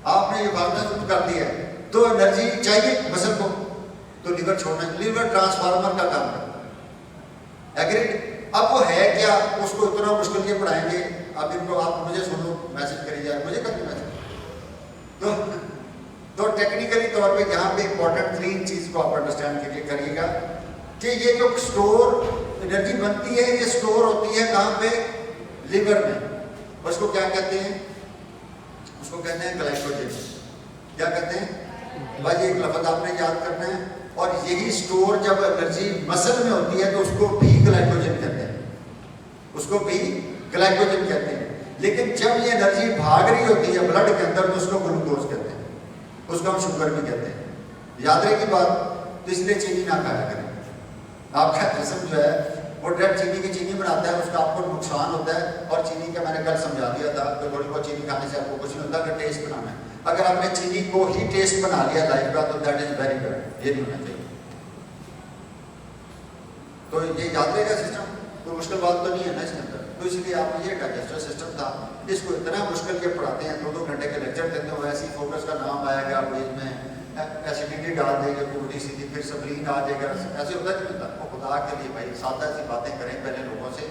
आपने ये भागना शुरू कर दिया है, तो एनर्जी चाहिए मसल को, तो लिवर छोड़ना, लिवर ट्रांसफार्मर का काम करता है। एग्रीड। अब वो है क्या, उसको इतना मुश्किल के पढ़ाएंगे। अब इनको आप मुझे सुनो, मैसेज करिए यार, मुझे कर मैसेज। तो टेक्निकली तौर पे यहाँ पे इंपॉर्टेंट 3 चीज़ को आप अंडरस्टैंड करिएगा कि ये जो स्टोर एनर्जी बनती है, ये स्टोर होती है कहाँ पे, लिवर में। उसको क्या कहते हैं, उसको कहते हैं ग्लाइकोजन। क्या कहते हैं भाई, एक लफ्ज़ आपने याद करना है। और यही स्टोर जब एनर्जी मसल में होती है तो उसको भी ग्लाइकोजन कहते हैं, उसको भी ग्लाइकोजन कहते हैं। लेकिन जब ये एनर्जी भाग रही होती है ब्लड के अंदर तो उसको ग्लूकोज कहते हैं, उसको हम शुगर भी कहते हैं। याद रहेगी बात। तो इसलिए चीनी ना खाया करें। आपका जिस्म जो है वो डायरेक्ट चीनी की चीनी बनाता है, उसका आपको नुकसान होता है। और चीनी का मैंने कल समझा दिया था कि थोड़ी बहुत चीनी खाने से आपको कुछ नहीं होता, अगर टेस्ट बनाना है। अगर आपने चीनी को ही टेस्ट बना लिया लाइफ का तो दैट इज वेरी बैड, ये नहीं होना चाहिए। तो ये याद रहेगा सिस्टम, कोई मुश्किल बात तो नहीं है ना इसके अंदर। तो इसलिए आप ये डाइजेस्टिव सिस्टम था, इसको इतना मुश्किल के पढ़ाते हैं, 2-2 घंटे के लेक्चर देते हो। ऐसी फोकस का नाम आएगा पेज में, एसिडिटी डाल देंगे, उल्टी सीधी, फिर सबलीन आ जाएगा, ऐसे होता नहीं होता। वो खुदा के लिए भाई सादा सी बातें करें पहले लोगों से,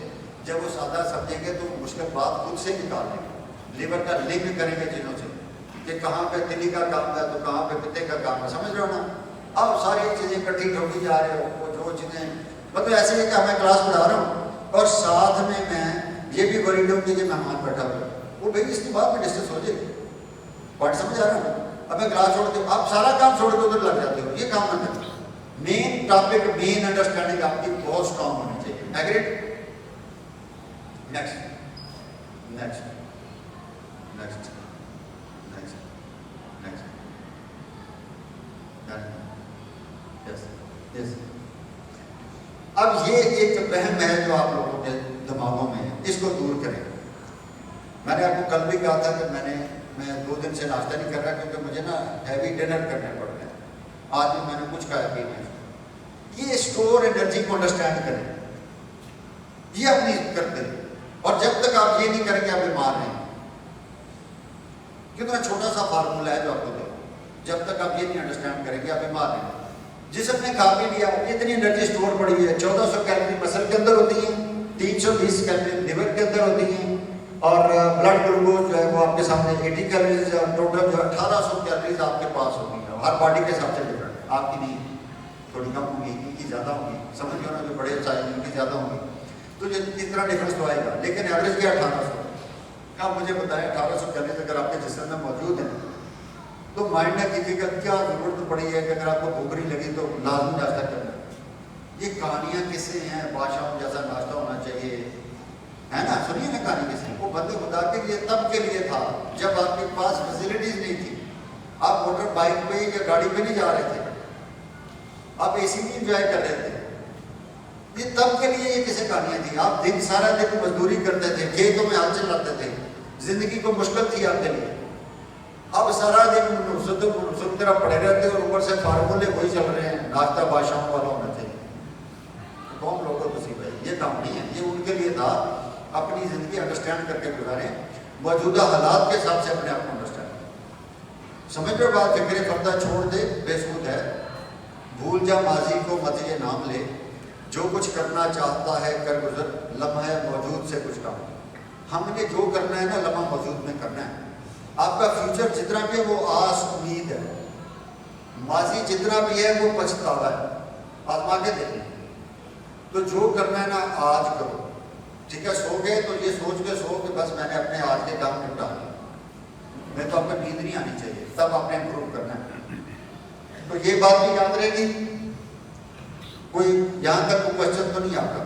जब वो सादा समझेंगे तो मुश्किल बात खुद से निकाल लेंगे। लिवर का लिंक करेंगे चीज़ों से कि कहाँ पे तिली का काम है तो कहाँ पे पित्ते का काम है, समझ रहे हो ना। अब सारी चीज़ें इकट्ठी ठोकी जा रहे हो, वो जो चीज़ें मतलब ऐसे है कि मैं क्लास पढ़ा रहा हूँ और साथ में मैं ये भी वरीड हूँ कि ये मेहमान बैठा हुआ, वो भाई इसके बाद में डिस्कस हो जाएगी, पॉइंट समझ आ रहा है। अब मैं क्लास छोड़ के आप सारा काम छोड़ के उधर लग जाते हो, ये काम ना करें। मेन टॉपिक, मेन अंडरस्टैंडिंग आपकी बहुत स्ट्रांग होनी चाहिए। Agreed? Next next next next next yes yes. अब ये एक वहम है जो आप लोगों के दिमागों में है, इसको दूर करें। मैंने आपको कल भी कहा था कि मैं 2 दिन से नाश्ता नहीं कर रहा क्योंकि मुझे ना हैवी डिनर करने पड़ रहे हैं। आज भी मैंने कुछ खाया भी नहीं। ये स्टोर एनर्जी को अंडरस्टैंड करें, ये आप नहीं करते। और जब तक आप ये नहीं करेंगे आप बीमार हैं। कितना छोटा सा फार्मूला है जो आपको दो, जब तक आप ये नहीं अंडरस्टैंड करेंगे आप बीमार हैं। जिसने खा पी लिया, इतनी एनर्जी स्टोर पड़ी हुई है, 1400 कैलोरी मसल के अंदर होती है, 320 कैलोरी लिवर के अंदर होती है, और ब्लड ग्लूकोज जो है वो आपके सामने 80 कैलोरीज है, और टोटल जो 1800 कैलोरीज आपके पास होगी। हर बॉडी के हिसाब से डिफरेंट, आपकी नहीं, थोड़ी कम होगी, इनकी ज़्यादा होगी, समझ लो ना, जो बड़े साइज उनकी ज़्यादा होगी, तो ये इतना डिफरेंस तो आएगा। लेकिन एवरेज क्या 1800। आप मुझे बताएं 1800 कैलोरीज अगर आपके जिस्म में मौजूद है तो माइंड ना कीजिएगा क्या जरूरत पड़ी है कि अगर आपको भूख नहीं लगी तो लाजमी नाश्ता करना। ये कहानियाँ किससे हैं? बादशाहों जैसा नाश्ता होना चाहिए, है ना। सुनिए ना कहानी किसी, वो बंदे खुदा के लिए तब के लिए था जब आपके पास फैसिलिटीज नहीं थी, आप मोटर बाइक पे या गाड़ी पे नहीं जा रहे थे, आप एसी में इंजॉय कर रहे थे। ये तब के लिए ये किसे कहानियाँ थी। आप दिन सारा दिन मजदूरी करते थे, खेतों में हाथ चलाते थे, जिंदगी को मुश्किल थी आपके लिए। अब सारा दिन सुध तरह पड़े रहते और ऊपर से फार्मूले वही चल रहे हैं, नाश्ता बादशाहों वाला होना चाहिए। कौन लोगों को भाई ये काम नहीं है, ये उनके लिए था। अपनी ज़िंदगी अंडरस्टैंड करके गुजारें, मौजूदा हालात के हिसाब से अपने आप को अंडरस्टैंड। समझ लो बात, फिक्र फर्दा छोड़ दे, बेसूद है। भूल जा माजी को, मत ये नाम ले, जो कुछ करना चाहता है कर गुजर, लम्हा मौजूद से कुछ काम। हमने जो करना है ना लम्हा मौजूद में करना है। आपका फ्यूचर जितना भी है वो आस उम्मीद है, माजी जितना भी है वो पछतावा है। आजमा के देखें, तो जो करना है ना आज करो, ठीक है। सो गए तो ये सोच के सो कि बस मैंने अपने आज के काम निपटा लिए, मैं तो आपको नींद नहीं आनी चाहिए, तब आपने इम्प्रूव करना है। तो ये बात भी याद रहेगी। कोई यहाँ तक कोई क्वेश्चन तो नहीं आपका,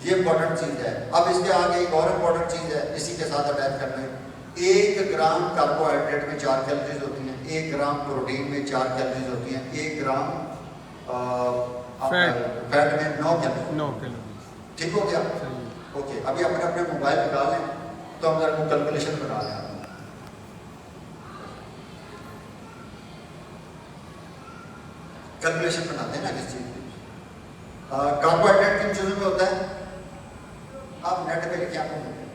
ये इंपॉर्टेंट चीज़ है। अब इसके आगे एक और इम्पॉर्टेंट चीज़ है, इसी के साथ अटैच करना है। 1 ग्राम कार्बोहाइड्रेट में 4 कैलोरीज होती हैं, 1 ग्राम प्रोटीन में 4 कैलोरीज होती हैं, 1 ग्राम फैट में 9 कैलोरी। ठीक हो गया? ओके, अभी अपने अपने मोबाइल निकाल लें तो हम जरा कैलकुलेशन बना लें। कैलकुलेशन बनाते हैं ना किस चीज़ की। कार्बोहाइड्रेट किन चीज़ों में होता है? आप नेट पे लिखे आपको मिल जाएगा।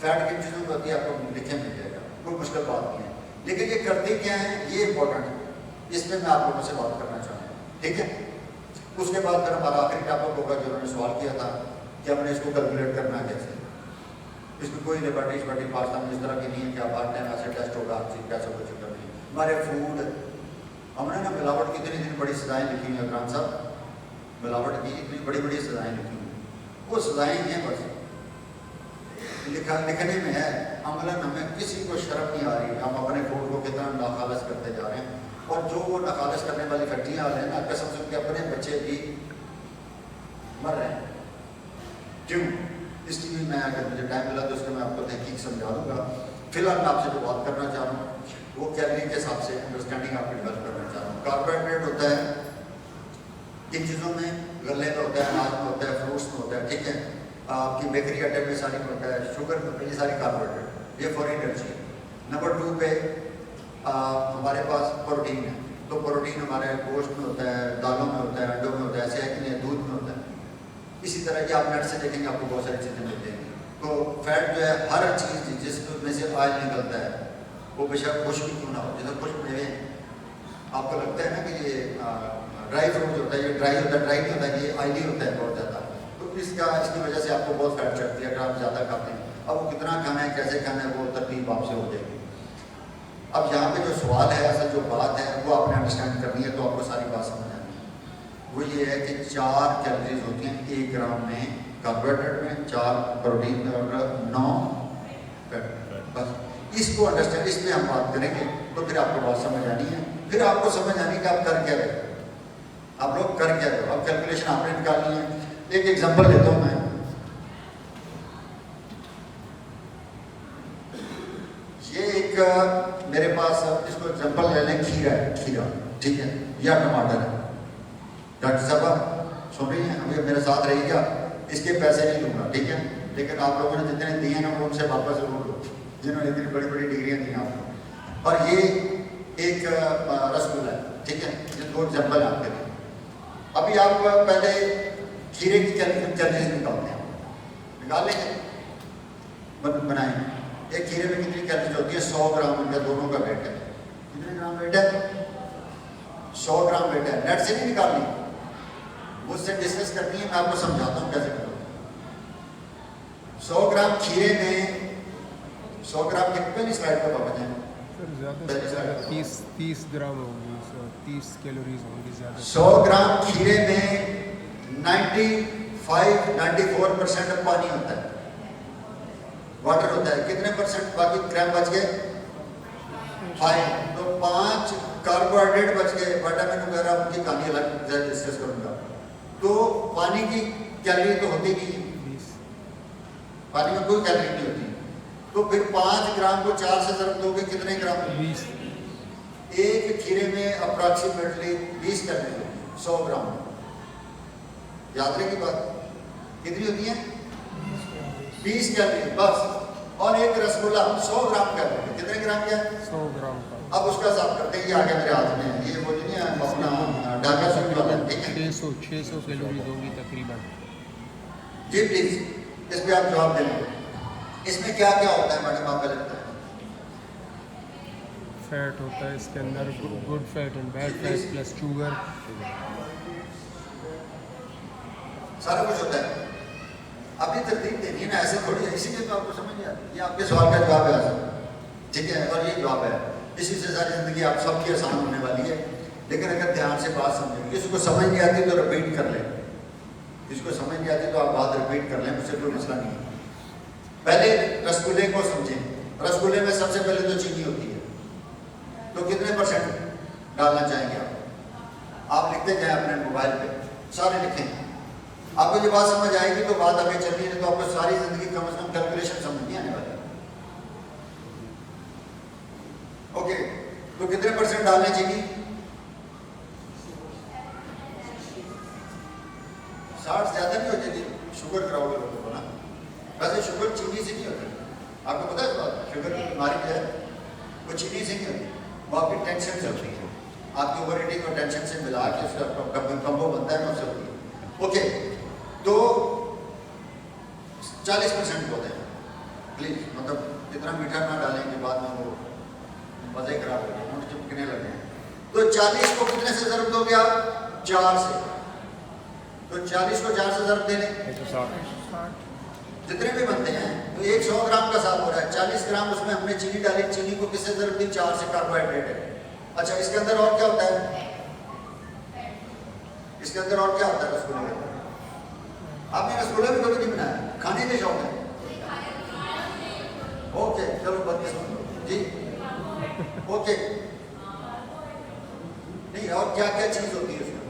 फैट किन चीज़ों में होती है आपको लिखे मिल जाएगा, कोई मुश्किल बात नहीं है। लेकिन ये करते क्या है, ये इंपॉर्टेंट है, इसमें मैं आप लोगों से बात करना चाहूँगा, ठीक है। उसके बाद फिर हमारा आखिरी टॉपिक होगा जो उन्होंने सवाल किया था कि हमने इसको कैलकुलेट करना है कैसे। इसमें कोई लेबोरेटरी पास्ता में इस तरह की नहीं है कि आप हर टाइम ऐसे टेस्ट होगा, आप चीज कैसे कुछ करनी। हमारे फूड, हमने ना मिलावट की इतनी बड़ी सजाएँ लिखी हुई हैं अकराम साहब, मिलावट की इतनी बड़ी बड़ी सजाएँ लिखी हुई हैं, वो सजाएँ हैं बस लिखने में है, अमलन हमें किसी को शर्म नहीं आ रही। हम अपने फूड को कितना नाखालस करते जा रहे हैं, और जो वो नाखालस करने वाली फैक्ट्रियाँ वाले हैं ना, कसम से उनके अपने बच्चे भी मर रहे हैं। क्यों? इसलिए मैं अगर मुझे टाइम मिला तो उसको मैं आपको तहकीक समझा दूँगा। फिलहाल मैं आपसे जो बात करना चाह रहा हूँ वो कैलोरी के हिसाब से अंडरस्टैंडिंग आपकी डेवलप करना चाह रहा हूँ। कार्बोहाइड्रेट होता है किन चीज़ों में? गले में होता है, अनाज में होता है, फ्रूट्स में होता है, ठीक है। आपकी बेकरी आइटम में सारी में होता है, शुगर में, ये सारी कार्बोहाइड्रेट, ये फॉर एनर्जी। नंबर 2 पे हमारे पास प्रोटीन है, तो प्रोटीन हमारे गोश्त में होता है, दालों में होता है, अंडों में होता है, ऐसे है कि नहीं, दूध में होता है। इसी तरह की आप नेट से देखेंगे आपको बहुत सारी चीज़ें मिल जाएंगी। तो फैट जो है हर चीज़ जिसमें से ऑयल निकलता है वो बेशक खुश भी क्यों ना हो, जैसे खुश मेवे आपको लगता है ना कि ये ड्राई फ्रूट जो होता है ये ड्राई होता है, ड्राई नहीं होता है, ये ऑयली होता है बहुत ज़्यादा। तो इसकी वजह से आपको बहुत फैट चढ़ती है अगर आप ज़्यादा खाते हैं। अब वो कितना खाना है, कैसे खाना है, वो तरतीब आपसे हो जाएगी। अब यहाँ पे जो सवाल है, असल जो बात है वो आपने अंडरस्टैंड करनी है, तो आपको सारी बात समझ आनी है। वो ये है कि 4 कैलोरीज होती हैं 1 ग्राम में कार्बोहाइड्रेट में, 4 प्रोटीन और 9 फैट। बस इसको अंडरस्टैंड, इस पर हम बात करेंगे तो फिर आपको बात समझ आनी है। फिर आपको समझ आनी कि आप कर क्या रहे हो, आप लोग कर क्या रहे हो। अब कैलकुलेशन आपने निकालनी है। एक एग्जांपल लेता हूँ मैं। ये एक मेरे पास, इसको एग्जांपल ले लें, खीरा है, खीरा, ठीक है, या टमाटर है। डॉक्टर साहब सुन रही हैं, अभी मेरे साथ रहिएगा, इसके पैसे नहीं दूंगा, ठीक है, लेकिन आप लोगों ने जितने दिए ना उनसे वापस जरूर लो, जिन्होंने इतनी बड़ी बड़ी डिग्रियाँ दी आपको। और ये एक रसगुल्ला है, ठीक है, ये 2 एग्जाम्पल आपके लिए। अभी आप पहले खीरे की कैलोरीज निकालते हैं, निकाल लेंगे, बनाएंगे। एक खीरे में कितनी कैलोरीज होती है? 100 ग्राम, उनका दोनों का वेट है। कितने ग्राम वेट है? 100 ग्राम वेट है। नेट से नहीं निकालनी, मुझसे डिस्कस करनी है, मैं आपको समझाता हूँ कैसे करो। 100 ग्राम खीरे में 100 ग्राम कितने स्लाइड पर पहुंच जाए? सर ज़्यादा 30 ग्राम होंगी, 30 कैलोरीज होंगी ज़्यादा। 100 ग्राम खीरे में 94% पानी होता है, वाटर होता है। कितने परसेंट बाकी ग्राम बच गए? 5। तो 5 कार्बोहाइड्रेट बच गए, विटामिन वगैरह, उनकी कहानी अलग डिस्कस करूंगा। तो पानी की कैलोरी तो होती नहीं है, पानी में कोई कैलोरी नहीं होती। तो फिर 5 ग्राम को 4 से ज़रब दोगे, कितने ग्राम? 20। एक खीरे में अप्रॉक्सीमेटली 20 कैलोरी होती है 100 ग्राम। याद रहे की बात कितनी होती है? 20 कैलोरी बस। और एक रसगुल्ला 100 ग्राम का है, कितने ग्राम का है? 100 ग्राम का। अब उसका हिसाब करते हैं, ये आगे मेरे हाथ में है, ये वो नहीं है अपना डाका सूट वाला, ठीक है, 600 कैलोरीज होंगी तकरीबन। जी प्लीज इस पे आप जवाब देंगे। इसमें क्या क्या होता है मैडम, आप पहले बताएं। फैट होता है इसके अंदर, good fat and bad fat plus sugar, सारा कुछ होता है। आपकी तरतीब देनी है ना, ऐसे थोड़ी है, इसीलिए तो आपको समझ नहीं आती। ये आपके सवाल का जवाब है आसान, ठीक है, और ये जवाब है। इसी से सारी जिंदगी आप सबकी आसान होने वाली है। लेकिन अगर ध्यान से बात समझें, किसी को समझ नहीं आती तो रिपीट कर लें, जिसको समझ नहीं आती तो आप बात रिपीट कर लें, उससे कोई मसला नहीं है। पहले रसगुल्ले को समझें। रसगुल्ले में सबसे पहले तो चीनी होती है, तो कितने % डालना चाहेंगे आप लिखते जाएं अपने मोबाइल पे, सारे लिखें। आपको ये बात समझ आएगी तो बात आगे चलनी है, तो आपको सारी जिंदगी कम से कम कैलकुलेशन समझ नहीं आने वाली। ओके, तो कितने % डालने चीनी? 60 ज्यादा नहीं हो जाएगी, शुगर कराओगे लोगों को ना। वैसे शुगर चीनी से नहीं होती, आपको पता है बात, शुगर की बीमारी क्या है, वो चीनी से नहीं होती, वो आपकी टेंशन से होती है। आपकी ओवर ईटिंग और टेंशन से मिला के उसका कम्बो बनता है ना, उससे होती है। ओके, तो 40% होते हैं प्लीज, मतलब इतना मीठा ना डालें कि बाद में वो मजे खराब हो जाए, मुझे चिपकने लगे हैं। तो 40 को कितने से ज़रब दोगे आप? 4 से। तो 40 को 4 से ज़रब दे लें, 160। जितने भी बनते हैं, तो 100 ग्राम का साथ हो रहा है। 40 ग्राम उसमें हमने चीनी डाली, चीनी को किससे ज़रब दी? 4 से, कार्बोहाइड्रेट है। अच्छा, इसके अंदर और क्या होता है? इसके अंदर और क्या होता है रसगुल्ले के अंदर? आपने रसगुल्ला भी कभी नहीं बनाया, खाने के शौक है? ओके, चलो बंद सुन लो जी। ओके, नहीं, और क्या क्या चीज होती है उसमें?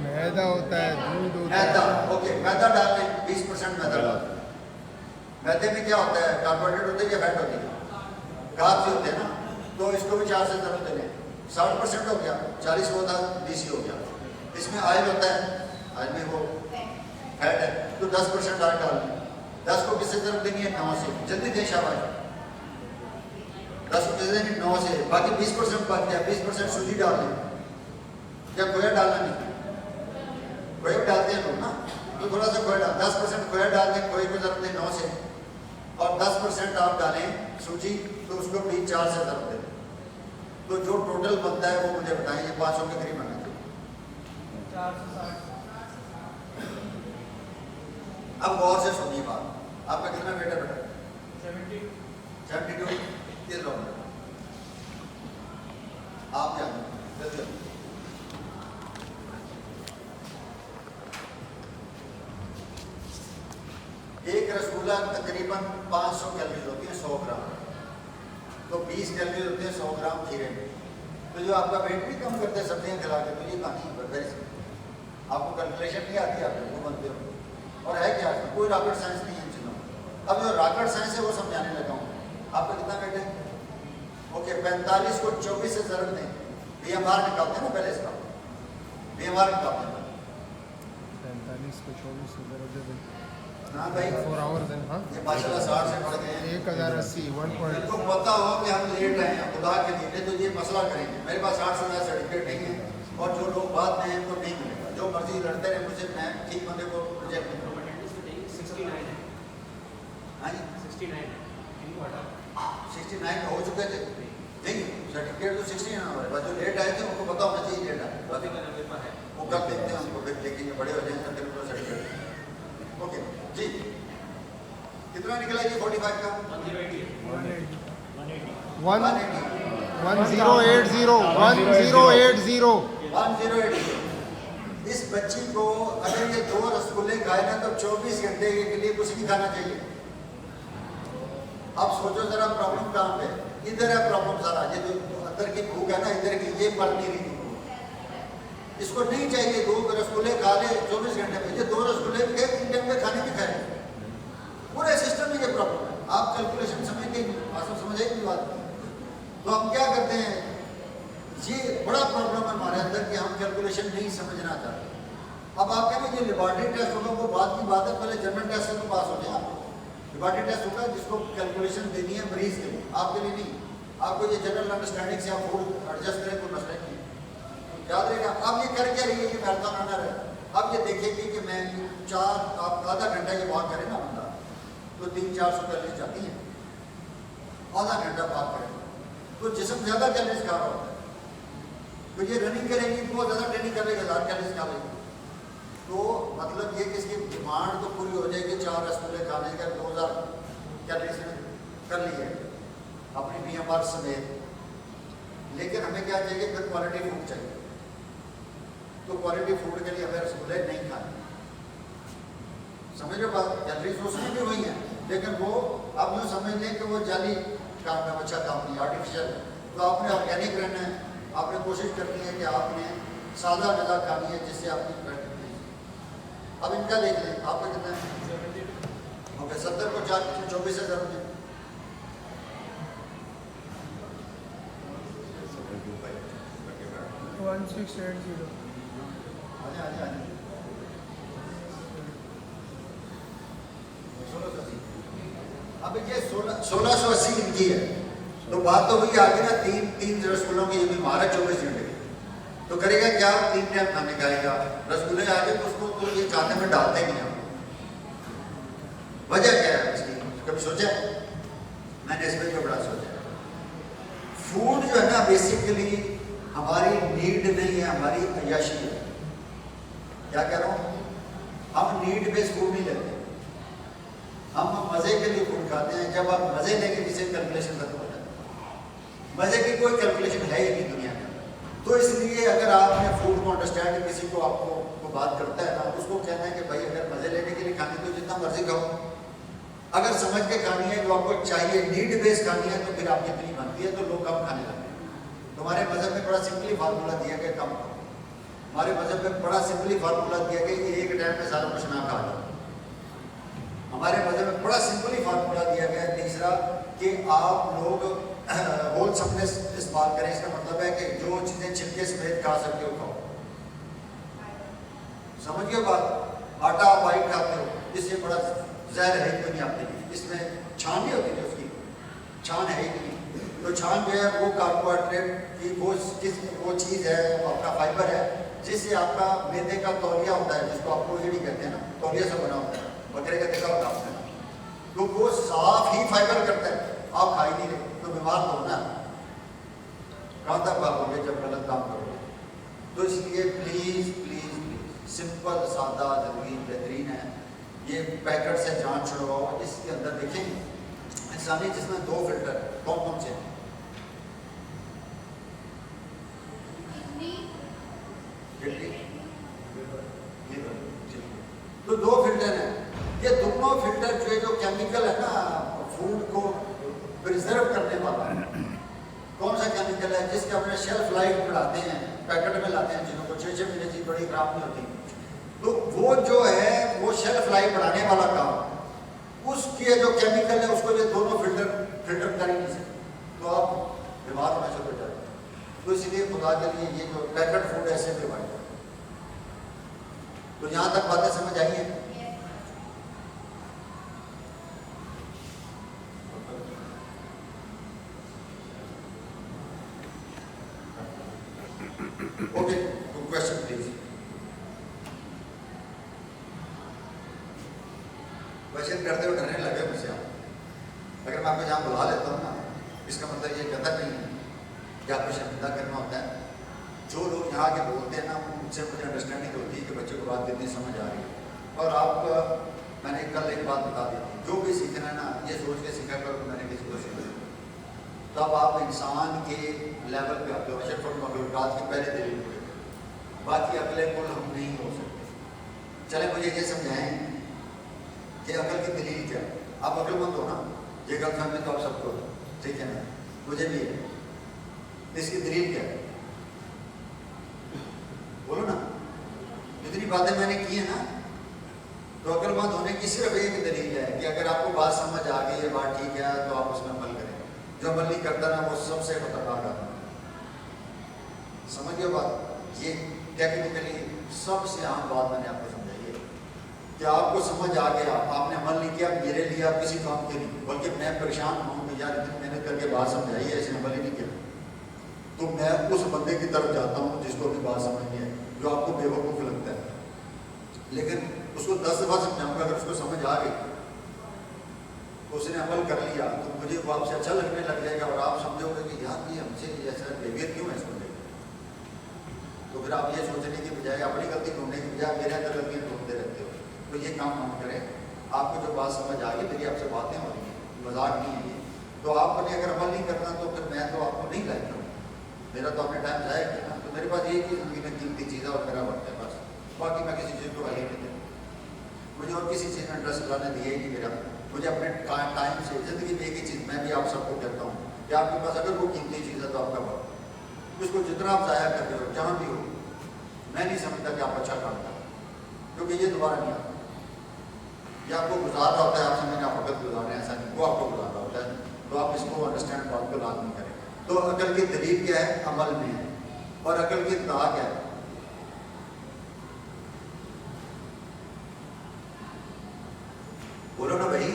मैदा होता है, दूध होता मैदा। है। ओके, मैदा डाल लें, 20% मैदा डाल दें। मैदे में क्या होता है? कार्बोहाइड्रेट होते हैं या फैट होती है? कार्ब्स होते हैं ना, तो इसको भी 4 से ज़रूर दे लें। 60% हो गया, 40 होता है, 20 ही हो गया। इसमें ऑयल होता है, ऑयल में वो फैट है, तो 10% ऑयल डाल लें। 10 को किससे ज़रूर देनी है? 9 से। जल्दी दें, शाबाश। 10 को किससे देनी? 9 से। बाकी 20% बच गया, 20% सूजी डाल लें। क्या खोया डालना नहीं? खोया डालते हैं लोग ना, तो थोड़ा सा खोया डाल, 10% खोया डाल दें, खोए को ज़रूर दें 9 से, और 10% आप डालें सूजी, तो उसको भी 4 से ज़रूर दें। तो जो टोटल बनता है वो मुझे बताएं, ये 500 के करीब बनना चाहिए। 460 अब गौर से सुनिए बात, आपका कितना वेट है बेटा? 72 72 राउंड आप क्या जल्दी एक रसगुल्ला तकरीबन 500 कैलोरी होती है 100 ग्राम, तो 20 कैलोरी होती है 100 ग्राम खीरे में। तो जो आपका वेट भी कम करते हैं सब्जियां खिला के, तो ये कहानी है, आपको कैलकुलेशन नहीं आती, आप वो बनते हो। और है क्या, कोई रॉकेट साइंस नहीं है इन चीज़ों में। अब जो रॉकेट साइंस है वो समझाने लगा हूँ। आपका कितना वेट है? ओके, 45 को 24 से ज़रूरत नहीं, BMR निकालते हैं ना पहले इसका, BMR निकालते हैं 45 को 24 से ज़रूरत ना भाई, 4 आवर्स है। हाँ, ये माशाल्लाह 60 से बढ़ गए हैं। 1080 1. इनको पता हो कि हम लेट आए हैं खुदा के लिए, तो ये मसला करेंगे। मेरे पास 60 से ज़्यादा सर्टिफिकेट नहीं है, और जो लोग बाद में हैं तो नहीं मिलेगा। जो मर्जी लड़ते रहे मुझसे, मैं ठीक बंदे को रिजेक्ट नहीं करूँगा। 69 हो चुके थे नहीं, सर्टिफिकेट तो 69 है हमारे पास। जो लेट आए थे उनको पता होना चाहिए लेट आए, वो कर देखते हैं, उनको फिर देखेंगे, बड़े हो जाएंगे फिर उनको सर्टिफिकेट। ओके जी, कितना निकला ये 45 का? 1080 1080। इस बच्ची को अगर ये 2 रसगुल्ले खाए ना तो 24 घंटे के लिए कुछ नहीं खाना चाहिए। अब सोचो जरा प्रॉब्लम कहाँ पे, इधर है प्रॉब्लम सारा। ये जो अंदर की भूख है ना, इधर की, ये पल नहीं रही। इसको नहीं चाहिए 2 रसगुल्ले खा ले 24 घंटे में, ये 2 रसगुल्ले के 3 टाइम में खाने भी खाए। पूरे सिस्टम में ये प्रॉब्लम है। आप कैलकुलेशन समझते नहीं, आप समझ एक बात। तो हम क्या करते हैं, ये बड़ा प्रॉब्लम है हमारे अंदर कि हम कैलकुलेशन नहीं समझना चाहते। अब आप कहेंगे ये लेबॉर्टरी टेस्ट होगा वो बात की बात है, पहले जनरल टेस्ट से तो पास हो जाए आप। लेबॉर्टरी टेस्ट होगा जिसको कैलकुलेशन देनी है मरीज के लिए, आपके लिए नहीं। आपको ये जनरल अंडरस्टैंडिंग से आप फूड एडजस्ट करें तो मसला नहीं याद रहेगा। अब ये कर क्या रही है, ये मैराथन रनर है। अब ये देखेंगे कि मैं 4 आप आधा घंटा ये वॉक करें ना बंदा, तो 300-400 कैलोरीज जाती हैं। आधा घंटा वॉक करें तो जिस्म ज़्यादा कैलोरीज खा रहा होता है। तो ये रनिंग करेंगी, बहुत ज़्यादा ट्रेनिंग कर लेगी, 1000 कैलोरीज खा लेगी। तो मतलब ये कि इसकी डिमांड तो पूरी हो जाएगी 4 रसगुल्ले खाने का, 2000 कैलोरीज कर ली है अपनी BMR समेत। लेकिन हमें क्या चाहिए, फिर क्वालिटी फूड चाहिए। तो क्वालिटी फूड के लिए हमें रसगुल्ले नहीं खाने। समझ लो बात, कैलोरीज उसमें भी वही है, लेकिन वो आप यूँ समझ लें कि वो जाली काम है, अच्छा काम नहीं, आर्टिफिशियल। तो आपने ऑर्गेनिक रहना है, आपने कोशिश करनी है कि आपने सादा गज़ा खानी है जिससे आपकी अब इनका देख लें, आपका कितना है? ओके, 70 को 24 से ज़रूर है। अब ये 1680 इनकी है। तो बात तो वही आ गई ना, 3 रसगुल्लों की ये बीमार है 24 घंटे की। तो करेगा क्या, 3 टाइम खाने खाएगा। रसगुल्ले आ गए तो उसको तो ये खाने में डालते नहीं हम। वजह क्या है इसकी, कभी सोचा है? मैंने इस पर बड़ा सोचा। फूड जो है ना बेसिकली हमारी नीड नहीं है, हमारी अय्याशी है। क्या कह रहा हूँ, हम नीड बेस्ड फूड नहीं लेते, हम मज़े के लिए फूड खाते हैं। जब आप मज़े लेंगे जिससे कैलकुलेशन खत्म हो जाता है। मज़े की कोई कैलकुलेशन है ही नहीं दुनिया में। तो इसलिए अगर आपने फूड को अंडरस्टैंड, किसी को आपको बात करता है ना, उसको कहना है कि भाई अगर मज़े लेने के लिए खानी तो जितना मर्जी खाओ, अगर समझ के खानी है जो आपको चाहिए, नीड बेस्ड खानी है, तो फिर आपकी इतनी बनती है तो लोग कम खाने लगते हैं। तुम्हारे मज़हब में बड़ा सिंपली फार्मूला दिया गया, कम खाओ। हमारे मज़हब में बड़ा सिंपली फार्मूला दिया गया कि एक टाइम में सारा कुछ ना खा लो। हमारे मज़हब में बड़ा सिंपली फार्मूला दिया गया है तीसरा, कि आप लोग होलसमनेस इस्तेमाल करें। इसका मतलब है कि जो चीज़ें छिलके समेत खा सकते हो खाओ। समझ गए बात? आटा आप वाइट खाते हो, इससे बड़ा जहर है ही नहीं आपके लिए। इसमें छान नहीं होती, उसकी छान है ही नहीं। तो छान जो है वो कार्बोहाइड्रेट की वो चीज़ है, आपका फाइबर है, जिससे आपका मैदे का तौलिया होता है, जिसको आप कोजड़ी कहते हैं ना, तौलिया से बना होता है, बकरे का देखा होगा आपने। तो वो साफ ही फाइबर करता है, आप खा ही नहीं रहे तो बीमार तो होना। कहाँ तक भागोगे जब गलत काम करोगे? तो इसलिए प्लीज़ प्लीज़ प्लीज़ सिंपल सादा ज़िंदगी बेहतरीन है। ये पैकेट से जान छुड़वाओ। इसके अंदर देखें इंसानी जिसमें 2 फिल्टर कौन कौन से हैं? किडनी, लीवर, तो 2 फिल्टर हैं। ये दोनों फिल्टर जो है जो केमिकल है ना फूड को प्रिजर्व करने वाला कौन सा केमिकल है जिसके अपने शेल्फ लाइफ बढ़ाते हैं, पैकेट में लाते हैं जिन्हों को 6-6 महीने की बड़ी खराब नहीं होती, तो वो जो है वो शेल्फ लाइफ बढ़ाने वाला काम उसके जो केमिकल है उसको ये दोनों फिल्टर कर ही नहीं सकते, तो आप बीमार होने से बच जाते हैं। तो इसलिए खुदा के लिए ये जो पैकेट फूड ऐसे प्रोवाइड है। तो यहाँ तक बातें समझ आई हैं? ओके, तो क्वेश्चन प्लीज। क्वेश्चन करते हुए डरने लगे मुझसे आप। अगर मैं आपको यहाँ बुला लेता हूँ ना, इसका मतलब ये कहता नहीं है कि आपको शर्मिंदा करना होता है। जो लोग यहाँ के बोलते हैं ना उनसे मुझे अंडरस्टैंडिंग होती है कि बच्चे को बात कितनी समझ आ रही है। और आप मैंने कल एक बात बता दी थी, जो भी सीखना है ना ये सोच के सीखा करो मैंने किसी को सीखा, तब आप इंसान के लेवल पे आते हो। अशरफुल मखलूकात की पहले दलील हुई, बाकी अगले कुल हम नहीं हो सकते। चले मुझे ये समझाएं कि अकल की दलील क्या है। आप अक्लमंद हो ना, ये गलतफहमी तो आप सबको, ठीक है ना, मुझे भी है। इसकी दलील क्या है बोलो ना। जितनी बातें मैंने की है ना, तो अक्लमंद होने की सिर्फ एक दलील है कि अगर आपको बात समझ आ गई है, बात ठीक है, तो आप उसमें अमल करें। जो अमल नहीं करता ना वो सबसे खतरनाक आदमी। समझिए बात, ये टेक्निकली सबसे आम बात मैंने आपको समझाई है कि आपको समझ आ गया, आपने अमल नहीं किया, मेरे लिए आप किसी काम के नहीं, बल्कि मैं परेशान हूँ कि यार इतनी मेहनत करके बात समझाई है, इसने अमल ही नहीं किया, तो मैं उस बंदे की तरफ जाता हूँ जिसको अपनी बात समझ नहीं है, जो आपको बेवकूफ़ लगता है। लेकिन उसको 10 दफ़ा समझाऊंगा, अगर उसको समझ आ गई तो उसने अमल कर लिया, तो मुझे वो आपसे अच्छा लगने लग जाएगा और आप समझोगे कि यार ये हमसे ऐसा बिहेवियर क्यों है इसको लेकर। तो फिर आप ये सोचने की बजाय, अपनी गलती ढूंढने की बजाय मेरे अंदर गलतियाँ ढूंढते रहते हो। तो ये काम हम करें। आपको जो बात समझ आ गई, मेरी आपसे बातें हो रही हैं, मजाक नहीं है ये, तो आपने अगर अमल नहीं करना तो फिर मैं तो आपको नहीं लाइक करूँ, मेरा तो अपने टाइम जाया किया ना। तो मेरे पास एक ही ज़िंदगी में कीमती चीज़ है और मेरा वक्त है बस, बाकी मैं किसी चीज़ को वैल्यू नहीं देता। मुझे और किसी चीज़ में इंटरेस्ट लाने दिया ही नहीं मेरा। मुझे अपने टाइम से ज़िंदगी में एक ही चीज़, मैं भी आप सबको कहता हूँ कि आपके पास अगर वो कीमती चीज़ है तो आपका वक्त, उसको जितना आप ज़ाया करते हो जहाँ भी हो, मैं नहीं समझता कि आप अच्छा काम करें, क्योंकि ये दोबारा नहीं आता। ये आपको गुजार रहा होता है, आप समझें आप वक्त गुजार रहे हैं, ऐसा नहीं, वो आपको गुजार रहा होता है। तो आप इसको अंडरस्टैंड बात को लाजमी करें। तो अकल की दलील क्या है? अमल में है। और अकल की इंतहा क्या है? बोलो ना भाई।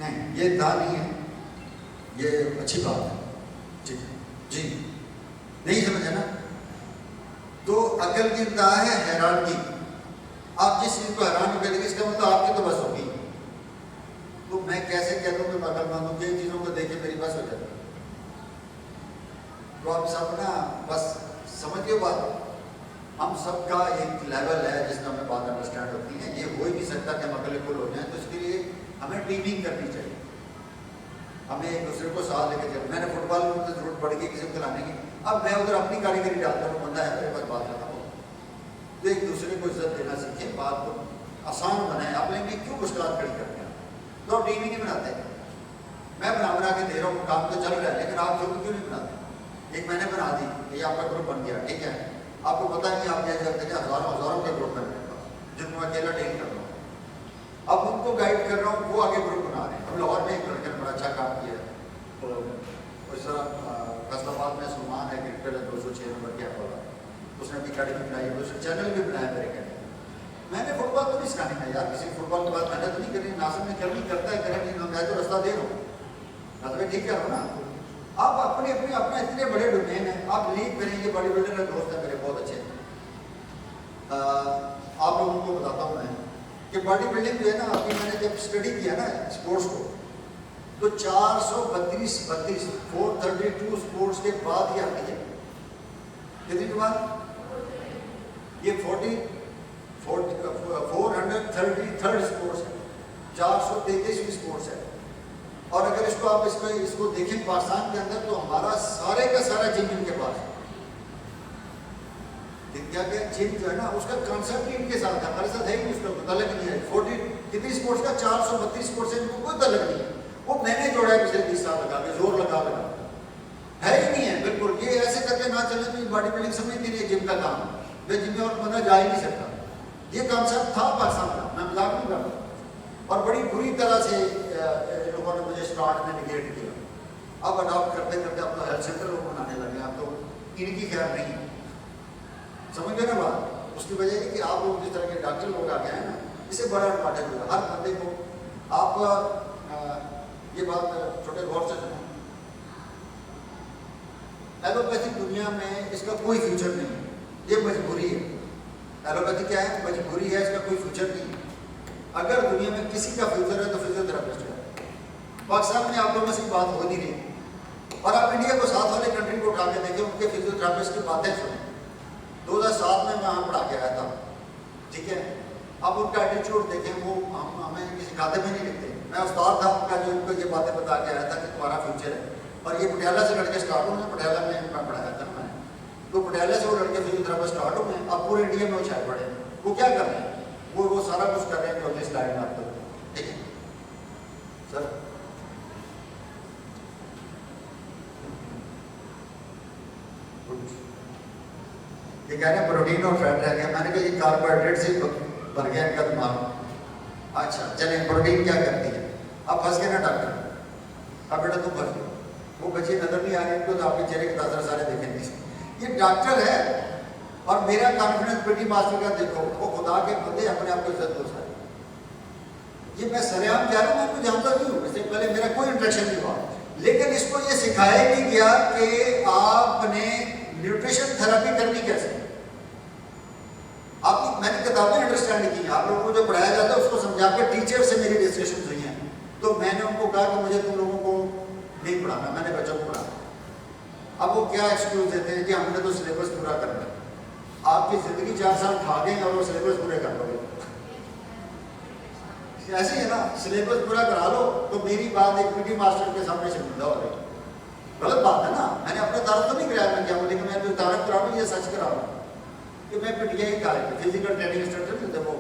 नहीं, ये इंतहा नहीं है, ये अच्छी बात है, ठीक है जी। नहीं समझे ना? तो अकल की इंतहा है हैरानगी। आप जिस चीज़ को हैरान कर देंगे इसका मतलब आपकी तो बस होगी। तो मैं कैसे कह दूँ कि मैं अकलमंद हूँ कि इन चीज़ों को देख के मेरी बस हो जाती है। तो आप सब ना बस समझिए बात, हम सबका एक लेवल है जिसमें हमें बात अंडरस्टैंड होती है। ये हो ही नहीं सकता कि हम अकलकुल हो जाएं, तो इसके लिए हमें टीमिंग करनी चाहिए, हमें एक दूसरे को साथ लेके चलना। मैंने फुटबॉल में तो जरूरत पड़ गई किसी को खिलाने की, अब मैं उधर अपनी कारीगरी डालता हूँ, बंदा है मेरे पास बात करता हूँ। तो एक दूसरे को इज्जत देना सीखें, बात को आसान बनाएं। अपने लिए क्यों मुश्किल खड़ी करते हैं? तो आप टीमिंग नहीं बनाते। मैं बना के दे रहा हूँ, काम तो चल रहा है, लेकिन आप खुद क्यों नहीं बनाते? एक मैंने बना दी, ये आपका ग्रुप बन गया, ठीक है, आपको पता नहीं आप क्या करते हैं, हज़ारों का ग्रुप है मेरे पास, जिनको मैं अकेला डील कर रहा हूँ। अब उनको गाइड कर रहा हूँ, वो आगे ग्रुप बना रहे हैं। हम लाहौर में एक लड़के ने बड़ा अच्छा काम किया है, तो उस तरह फैसलाबाद में सलमान है, क्रिकेटर है, 206 नंबर के वाला, उसने अपनी अकेडमी बनाई है, उसने चैनल भी बनाया मेरे कहने। मैंने फुटबॉल तो नहीं सिखानी है यार, किसी फुटबॉल के बाद मेहनत नहीं करनी, नासिर में करनी करता है, करे नहीं, मैं तो रास्ता दे रहा हूँ, मतलब ठीक कर रहा हूँ ना। आप अपने इतने बड़े डोमेन है, आप लीग करेंगे, बॉडी बिल्डर का दोस्त है मेरे, बहुत अच्छे। आप लोगों को बताता हूँ मैं कि बॉडी बिल्डिंग जो है ना, अभी मैंने जब स्टडी किया ना स्पोर्ट्स को, तो 432 432 स्पोर्ट्स के बाद ही आती है। कितनी के बाद? ये 433 स्पोर्ट्स है, 433 स्पोर्ट्स है। और अगर इसको आप इसको देखें पाकिस्तान के अंदर, तो हमारा सारे का सारा जिम इनके पास है। क्या क्या जिम जो है ना, उसका कॉन्सेप्ट ही इनके साथ है, हमारे साथ है ही नहीं, उसका तलक नहीं है। 40 कितनी स्पोर्ट्स का 432 स्पोर्ट्स है, इनको कोई तलक नहीं है। वो मैंने जोड़ा है पिछले 30 साल लगा के, जोर लगा है ही नहीं है बिल्कुल। ये ऐसे करके ना चले तो बॉडी बिल्डिंग समझती नहीं है जिम का काम, वे जिम में और बंदा जा ही नहीं सकता। ये कॉन्सेप्ट था पाकिस्तान का, मैं मजाक नहीं करता। और बड़ी बुरी तरह से लोगों ने मुझे स्टार्ट में निगेट किया। अब अडॉप्ट करते करते अब तो हेल्थ सेंटर लोग बनाने लगे, अब तो इनकी खैर नहीं। समझ गए ना बात? उसकी वजह है कि आप लोग जिस तरह के डॉक्टर लोग आ गए हैं ना, इससे बड़ा एडवांटेज होगा हर बंदे को। आप ये बात छोटे गौर से सुनो, एलोपैथिक दुनिया में इसका कोई फ्यूचर नहीं है, ये मजबूरी है। एलोपैथी क्या है? मजबूरी है, इसका कोई फ्यूचर नहीं है। अगर दुनिया में किसी का फ्यूचर है तो फिजियोथेरापिस्ट है। पाकिस्तान में आप लोगों से बात हो नहीं रही, और आप इंडिया को साथ वाले कंट्री को उठा के देखें, उनके फिजियोथेरापिस्ट की बातें सुने। 2007 में मैं वहाँ पढ़ा के आया था, ठीक है। अब उनका एटीट्यूड देखें, वो हमें किसी खाते में नहीं लिखते। मैं उस्ताद था उनका, जो उनको ये बातें बता के आया था कि तुम्हारा फ्यूचर है। और ये पटियाला से लड़के स्टार्ट हुए, पटियाला में मैं पढ़ाया था मैं, तो पटियाला से वो लड़के फिजियोथेरापिस्ट स्टार्ट हुए। अब पूरे इंडिया में वो शायद पढ़े, वो क्या कर रहे हैं? वो सारा कुछ कर रहे हैं जो अगली स्लाइड में आपको, ठीक है सर। ये कह रहे हैं प्रोटीन और फैट रह गया। मैंने कहा ये कार्बोहाइड्रेट से भर गया इनका दिमाग। अच्छा चलें, प्रोटीन क्या करती है? अब फंस गए ना डॉक्टर, अब बेटा तुम फंस गए। वो बच्चे नजर नहीं आ रहे इनको, तो आपके चेहरे के ताजर सारे देखेंगे। ये डॉक्टर है, और मेरा कॉन्फिडेंस पीटी मास्टर का देखो, वो खुदा के बंदे अपने आप को इज्जत दो सारे। ये मैं सरेआम कह रहा हूँ, मैं इनको जानता नहीं हूँ, इससे पहले मेरा कोई इंटरेक्शन नहीं हुआ, लेकिन इसको ये सिखाया नहीं गया कि आपने न्यूट्रिशन थेरेपी करनी कैसे। आपकी मैंने किताबें अंडरस्टैंड की, आप लोगों को जो पढ़ाया जाता है उसको समझा के टीचर से मेरी डिस्कशन हुई हैं, तो मैंने उनको कहा कि मुझे तुम लोगों को नहीं पढ़ाना, मैंने बच्चों को पढ़ाना। अब वो क्या एक्सक्यूज देते हैं कि हमने तो सिलेबस पूरा करना है। आपकी जिंदगी 4 साल खा गए और वो सिलेबस पूरे कर लोगे, ऐसे ही है ना। सिलेबस पूरा करा लो तो मेरी बात एक पीटी मास्टर के सामने शर्मिंदा हो रही, गलत बात है ना। मैंने अपने तारफ तो नहीं कराया, मैं क्या बोली कि मैं जो तारफ करा रहा हूँ ये सच करा रहा हूँ कि मैं पीटीआई का फिजिकल ट्रेनिंग इंस्ट्रक्टर मिलते वो,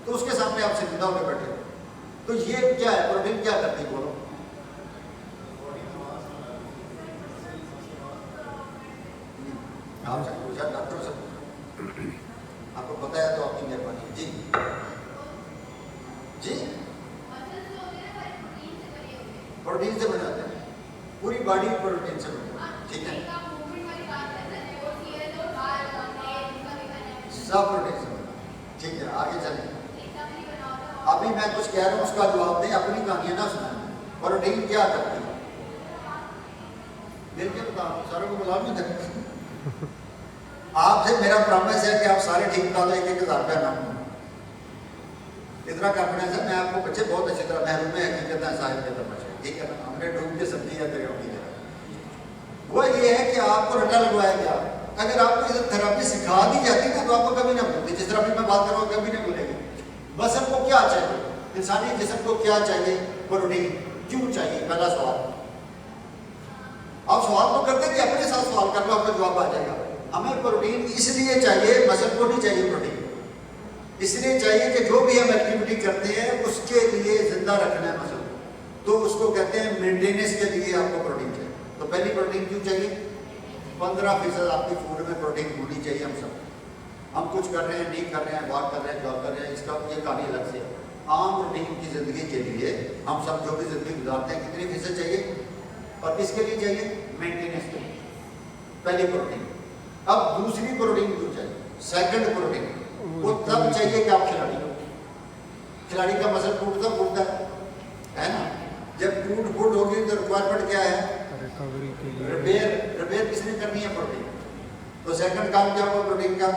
तो उसके सामने आप शर्मिंदा होकर बैठे हो। तो ये क्या है, प्रोटीन क्या करती है बोलो? आपसे पूछा, डॉक्टर से आपको पता है तो आपकी मेहरबानी। जी जी, प्रोटीन से बनाते हैं, पूरी बॉडी प्रोटीन से बनती है, ठीक है। सब प्रोटीन से बनता है, ठीक है। आगे चलें, अभी मैं कुछ कह रहा हूँ उसका जवाब दें, अपनी कहानियां ना सुनाएं। प्रोटीन क्या करती है मिलके बताओ, सारों को बुला नहीं सकते। आपसे मेरा प्रॉमिस है कि आप सारे ठीक बता दो, 1,000 रुपया नाम। इतना कॉन्फिडेंस है, मैं आपको बच्चे बहुत अच्छी तरह महरूम में हकीकत है साहिब के तमाशे, ठीक है ना। हमने डूब के सब्जी या दरिया की जगह, वो ये है कि आपको रटा लगवाया गया। अगर आपको इस थेरेपी सिखा दी जाती ना तो आपको कभी ना भूलती, जिस तरह मैं बात कर रहा हूँ कभी नहीं भूलेगी। बस हमको क्या चाहिए, इंसानी जिस्म को क्या चाहिए? प्रोटीन क्यों चाहिए? पहला सवाल। आप सवाल तो करते कि अपने साथ सवाल कर लो, आपका जवाब आ जाएगा। हमें प्रोटीन इसलिए चाहिए, मसल को नहीं चाहिए प्रोटीन, इसलिए चाहिए कि जो भी हम एक्टिविटी करते हैं उसके लिए जिंदा रखना है मसल, तो उसको कहते हैं मेंटेनेंस के लिए आपको प्रोटीन चाहिए। तो पहली प्रोटीन क्यों चाहिए? 15% आपकी फूड में प्रोटीन होनी चाहिए। हम कुछ कर रहे हैं, नहीं कर रहे हैं, वॉक कर रहे हैं, जॉब कर रहे हैं, इसका ये कहानी अलग से। आम रूटीन की जिंदगी के लिए हम सब जो भी जिंदगी गुजारते हैं कितनी फीसद चाहिए, और किसके लिए चाहिए? मेंटेनेंस के लिए, पहली प्रोटीन। अब दूसरी प्रोटीन क्यों चाहिए? सेकंड प्रोटीन वो तब चाहिए कि आप खिलाड़ी हो। खिलाड़ी का मसल फूटता है ना, जब फूट होगी तो रिक्वायरमेंट क्या है? रिकवरी के लिए रिपेयर किसने करनी है? प्रोटीन। तो सेकंड काम क्या हुआ प्रोटीन का?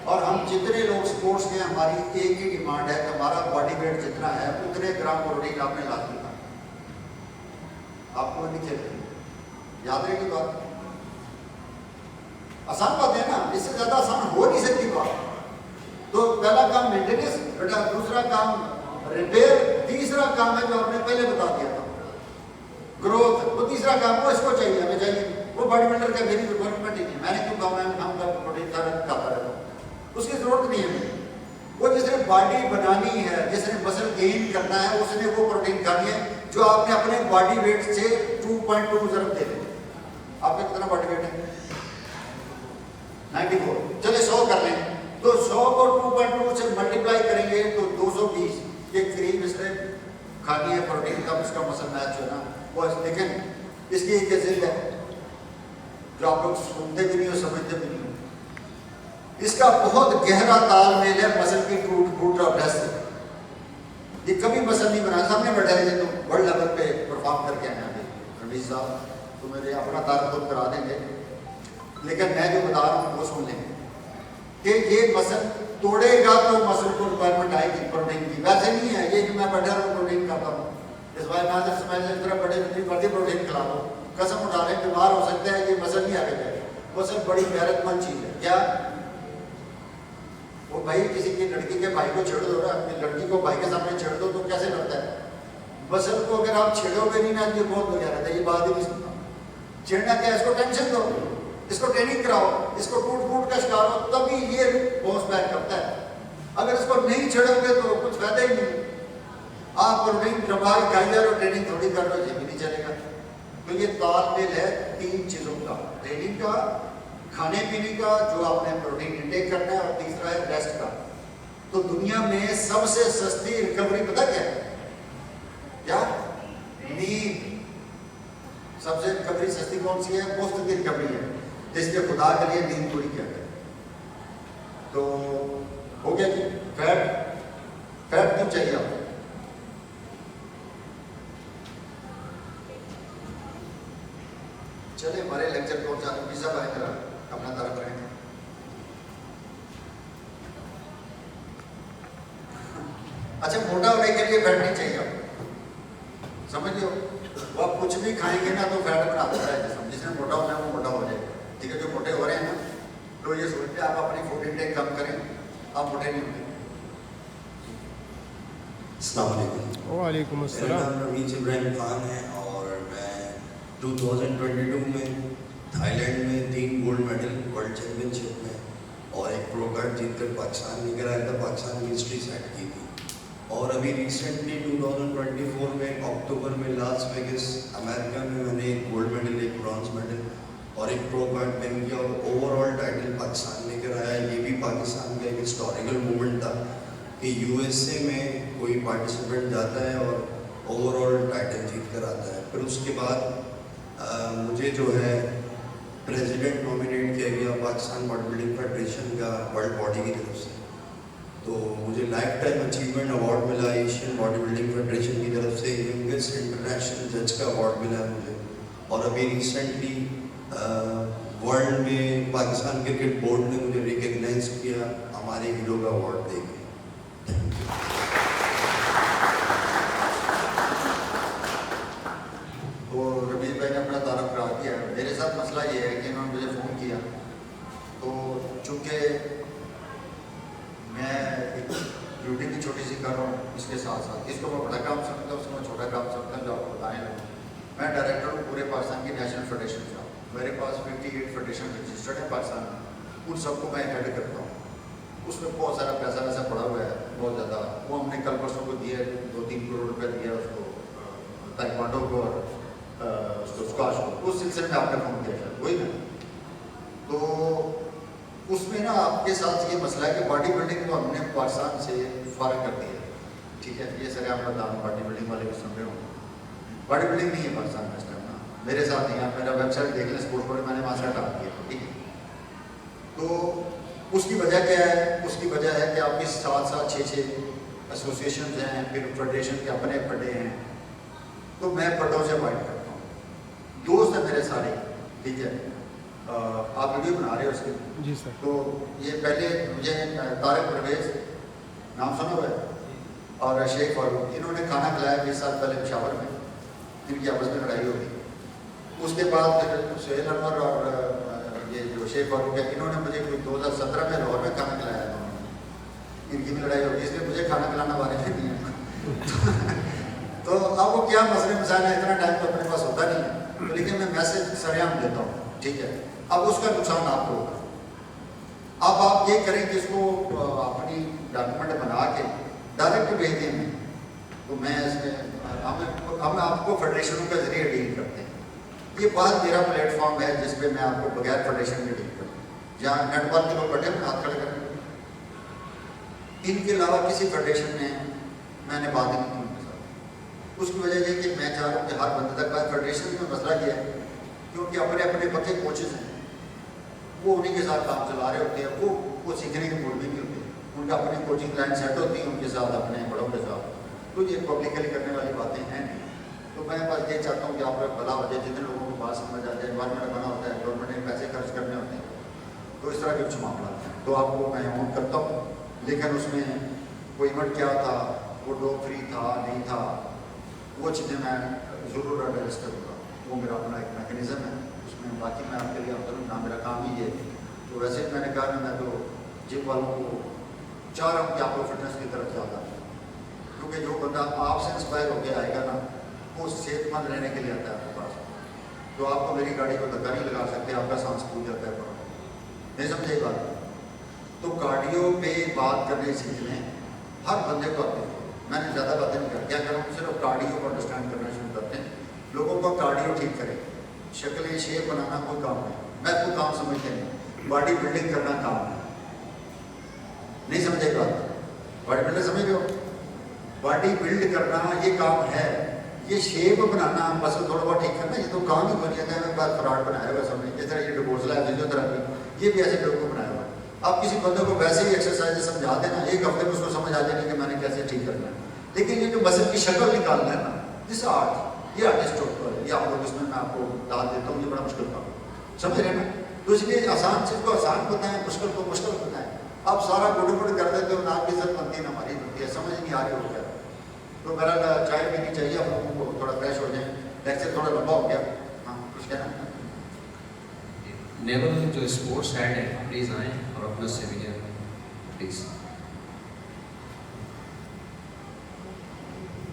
और हम जितने लोग स्पोर्ट्स में, हमारी एक ही डिमांड है कि हमारा बॉडी वेट जितना है उतने ग्राम प्रोटीन आपने लाजमी खाना। आपको नहीं खेलेंगे, याद रहेगी बात। आसान बात है ना, इससे ज्यादा आसान हो नहीं सकती बात। तो पहला काम मेंटेनेंस बेटा, दूसरा काम रिपेयर, तीसरा काम है जो आपने पहले बता दिया था ग्रोथ, वो तीसरा काम वो इसको चाहिए, हमें चाहिए। वो बॉडी बिल्डर का मेरी रिक्वायरमेंट ही नहीं, मैंने क्यों कहा मैं हम का प्रोटीन खाता रहता हूँ, उसकी जरूरत नहीं है मुझे। वो जिसने बॉडी बनानी है, जिसने मसल गेन करना है, उसने वो प्रोटीन खानी है जो आपने अपने बॉडी वेट से 2.2 जरूर दे दें। आपका कितना बॉडी वेट है? 94, चले 100 कर लें, तो 100 को 2.2 से मल्टीप्लाई करेंगे तो 220 के करीब इसने खानी है प्रोटीन का, उसका मसल मैच है ना वो। लेकिन इसकी एक जिद है जो आप लोग सुनते भी नहीं हो, समझते भी नहीं हो। इसका बहुत गहरा तालमेल है मसल की टूट फूट और अभ्यास से। ये कभी मसल नहीं बना, सामने बैठे हैं तो वर्ल्ड लेवल पे परफॉर्म करके आए हैं रणवीर साहब, तो मेरे अपना तारीफ खुद करा देंगे, लेकिन मैं जो बता रहा हूँ वो सुन लेंगे कि ये मसल तोड़ेगा तो मसल को रिक्वायरमेंट आएगी प्रोटीन की। वैसे नहीं है ये कि मैं बैठा हूँ प्रोटीन खाता हूँ, इस बार मैं इस तरह बड़े जितनी मर्जी प्रोटीन खिला दो, कसम उठा लें बीमार हो सकते हैं, ये मसल नहीं आगे जाएगा। मसल बड़ी गैरतमंद चीज है। क्या वो भाई किसी की लड़की के भाई को छेड़ दो ना, अपनी लड़की को भाई के सामने छेड़ दो तो कैसे लगता है? मसल को अगर आप छेड़ोगे नहीं ना, ये बहुत बढ़िया रहता है, ये बात ही नहीं सुनता। छेड़ना क्या है? इसको टेंशन दो, इसको ट्रेनिंग कराओ, इसको टूट फूट का शिकार हो, तभी ये बाउंस बैक करता है। अगर इसको नहीं छेड़ोगे तो कुछ फायदा ही नहीं। आप प्रोटीन दबा के खाई जा रहे हो, ट्रेनिंग थोड़ी कर रहे हो, ये भी नहीं चलेगा। तो ये तालमेल है तीन चीजों का, ट्रेनिंग का, खाने पीने का जो आपने प्रोटीन इंटेक करना है, और तीसरा है रेस्ट का। तो दुनिया में सबसे सस्ती रिकवरी पता क्या है? क्या? नींद। सबसे रिकवरी सस्ती कौन सी है? मुफ्त की रिकवरी है, जिसके खुदा के लिए नींद पूरी किया जाए। तो हो गया कि फैट क्यों चाहिए आपको? चले हमारे लेक्चर को पिज्जा बाय करा अपना तरफ रहेंगे। अच्छा, मोटा होने के लिए फैट नहीं चाहिए आपको, समझ लो। वो आप कुछ भी खाएंगे ना तो फैट बना देता है जिसने मोटा होना है वो मोटा हो जाए। ठीक है, जो मोटे हो रहे हैं ना, तो ये सोचते आप अपनी फूड इंटेक कम करें, आप मोटे नहीं होंगे। अस्सलाम वालेकुम। वालेकुम मेरा अस्सलाम। नाम रमीज इब्राहिम खान है और मैं 2022 में थाईलैंड में 3 गोल्ड मेडल वर्ल्ड चैम्पियनशिप में और एक प्रो कार्ड जीतकर पाकिस्तान लेकर आया था, पाकिस्तान की हिस्ट्री सेट की थी। और अभी रिसेंटली 2024 में अक्टूबर में लास वेगास अमेरिका में मैंने एक गोल्ड मेडल, एक ब्रॉन्ज मेडल और एक प्रो कार्ड विन किया और ओवरऑल टाइटल पाकिस्तान लेकर आया। ये भी पाकिस्तान का एक हिस्टोरिकल मूवमेंट था कि यूएसए में कोई पार्टिसिपेंट जाता है और ओवरऑल टाइटल जीत कर आता है। फिर उसके बाद मुझे जो है प्रेसिडेंट नॉमिनेट किया गया पाकिस्तान बॉडी बिल्डिंग फेडरेशन का वर्ल्ड बॉडी की तरफ से। तो मुझे लाइफ टाइम अचीवमेंट अवार्ड मिला एशियन बॉडी बिल्डिंग फेडरेशन की तरफ से, यंगेस्ट इंटरनेशनल जज का अवार्ड मिला है मुझे। और अभी रिसेंटली वर्ल्ड में पाकिस्तान क्रिकेट बोर्ड ने मुझे रिकग्नाइज किया हमारे हीरो का अवार्ड देके। तो रमीज भाई ने अपना तारुफ करा दिया। मेरे साथ मसला ये है कि इन्होंने मुझे फ़ोन किया, तो चूँकि मैं एक ड्यूटी भी छोटी सी कर रहा हूँ, इसके साथ साथ इसको मैं बड़ा काम समझता हूँ, उसको मैं छोटा काम समझता हूँ, जो आपको बताने लगा। मैं डायरेक्टर हूँ पूरे पाकिस्तान की नेशनल फेडरेशन का। मेरे पास 58 फेडरेशन रजिस्टर्ड है पाकिस्तान में, उन सबको मैं हेड करता हूँ। उसमें बहुत सारा पैसा वैसा पड़ा हुआ है, बहुत ज़्यादा। वो हमने कल परसों को दिए, 2-3 करोड़ रुपये दिया उसको, ताइक्वांडो को और उसको स्क्वाश को। उस सिलसिले में आपने फ़ोन किया शायद, वही ना? तो उसमें ना आपके साथ ये मसला है कि बॉडी बिल्डिंग को हमने पाकिस्तान से फ़ारग कर दिया। ठीक है, ये सर आप बता दूँ, बॉडी बिल्डिंग वाले भी सुन रहे हो, बॉडी बिल्डिंग नहीं है पाकिस्तान में इस टाइम ना, मेरे साथ नहीं। आप मेरा वेबसाइट देख लें, स्पोर्ट्स कोड मैंने वहाँ से हटा दिया। ठीक है, तो उसकी वजह क्या है? उसकी वजह है कि आपके 7-7, 6-6 एसोसिएशन हैं, फिर फेडरेशन के अपने पड्डे हैं। तो मैं पड्डों से फाइट करता हूँ, दोस्त हैं मेरे सारे। ठीक है, आप वीडियो बना रहे हो उसके? जी सर। तो ये पहले मुझे तारिक परवेज नाम सुना हुआ है और शेख फारूक, इन्होंने खाना खिलाया 20 साल पहले पेशावर में। इनकी आपस में लड़ाई होगी। उसके बाद फिर सुहेल अनवर और ये जो शेख फारूक है, इन्होंने मुझे कोई 2017 में लाहौर में खाना खिलाया था, इनकी भी लड़ाई होगी, इसलिए मुझे खाना खिलाना वाले नहीं है। तो अब वो क्या मसले मसाइल है, इतना टाइम तो अपने पास होता नहीं है, तो लेकिन मैं मैसेज सरेआम देता हूँ, ठीक है। अब उसका नुकसान आपको होगा। अब आप ये करें कि इसको अपनी डॉक्यूमेंट बना के डायरेक्ट भेज दें, तो मैं इसमें हम आपको फेडरेशनों के जरिए डील करते हैं। ये बहुत मेरा प्लेटफॉर्म है जिस पे मैं आपको बगैर फेडरेशन के डील करता हूँ। जहाँ नेटवर्क के लोग बैठे हैं हाथ खड़े करें, इनके अलावा किसी फेडरेशन में मैंने बात नहीं की उनके साथ। उसकी वजह यह कि मैं चाह रहा हूँ कि हर बंदे तक बात, फेडरेशन में मसला ये है क्योंकि अपने अपने पक्के कोचेज हैं, वो उन्हीं के साथ काम चला रहे होते हैं, वो सीखने के मूड में नहीं होते, उनका अपनी कोचिंग लाइन सेट होती है उनके साथ, अपने बड़ों के साथ, तो ये पब्लिकली करने वाली बातें हैं नहीं। तो मैं बस ये चाहता हूँ कि आप लोग भला हो जाए, जितने लोगों को बात समझ आ जाए, गवर्नमेंट बना होता है, गवर्नमेंट ने पैसे खर्च करने होते हैं, तो इस तरह के कुछ मामला हैं। तो आपको मैं ऑन करता हूँ, लेकिन उसमें वो इवेंट क्या था, वो डॉग फ्री था नहीं था, वो चीज़ें मैं ज़रूर एड्रेस करूँगा, वो मेरा अपना एक मैकेनिज़्म है उसमें। बाकी मैं आपके लिए आप ना, मेरा काम ही है। तो वैसे मैंने कहा ना, मैं तो जिम वालों को चाह रहा हूँ कि आप लोग फिटनेस की तरफ ज़्यादा, क्योंकि जो बंदा आपसे इंस्पायर होकर आएगा ना, वो सेहतमंद रहने के लिए आता है आपके पास, तो आपको मेरी गाड़ी को धक्का नहीं लगा सकते, आपका सांस फूल जाता है। नहीं समझे बात? तो कार्डियो पे बात करने सीखने हर बंदे को आते हैं, मैंने ज़्यादा बातें नहीं कर, क्या करूँ, सिर्फ कार्डियो को अंडरस्टैंड करना शुरू करते हैं। लोगों को कार्डियो ठीक करें, शक्लें शेप बनाना कोई काम नहीं, मैं कोई काम समझते नहीं, बॉडी बिल्डिंग करना काम है। नहीं समझे बात? बॉडी बिल्डर समझ रहे हो? बॉडी बिल्ड करना ये काम है, ये शेप बनाना बस थोड़ा बहुत ठीक करना, ये तो काम ही बन जाता है। मैं बात फ्रॉड बनाया हुआ सबने, जिस तरह ये डिवोर्सल है, फिजियोथेरेपी, ये भी ऐसे लोगों को बनाया हुआ है। आप किसी बंदे को वैसे ही एक्सरसाइज समझा देना, एक हफ्ते में उसको समझ आ जाएगी कि मैंने कैसे ठीक करना है, लेकिन ये जो मसल की शक्ल निकालना है ना, दिस आर्ट, ये आर्टिस्ट होता है, ये आप लोग इसमें मैं आपको दाद देता हूँ, ये बड़ा मुश्किल काम समझ रहे ना। तो इसलिए आसान चीज़ को आसान बताएं, मुश्किल को मुश्किल बताएं। आप सारा गुड़ गुड़ कर देते हो, नाक की इज्जत बनती है ना, हमारी बनती है, समझ नहीं आ रही हो क्या। तो मेरा चाय पीनी चाहिए, आप लोगों को थोड़ा फ्रेश हो जाए, लेक्चर थोड़ा लंबा हो गया। हाँ कुछ कहना? नेवल जो स्पोर्ट्स हेड है प्लीज़ आएँ और अपना सेमिनार प्लीज़।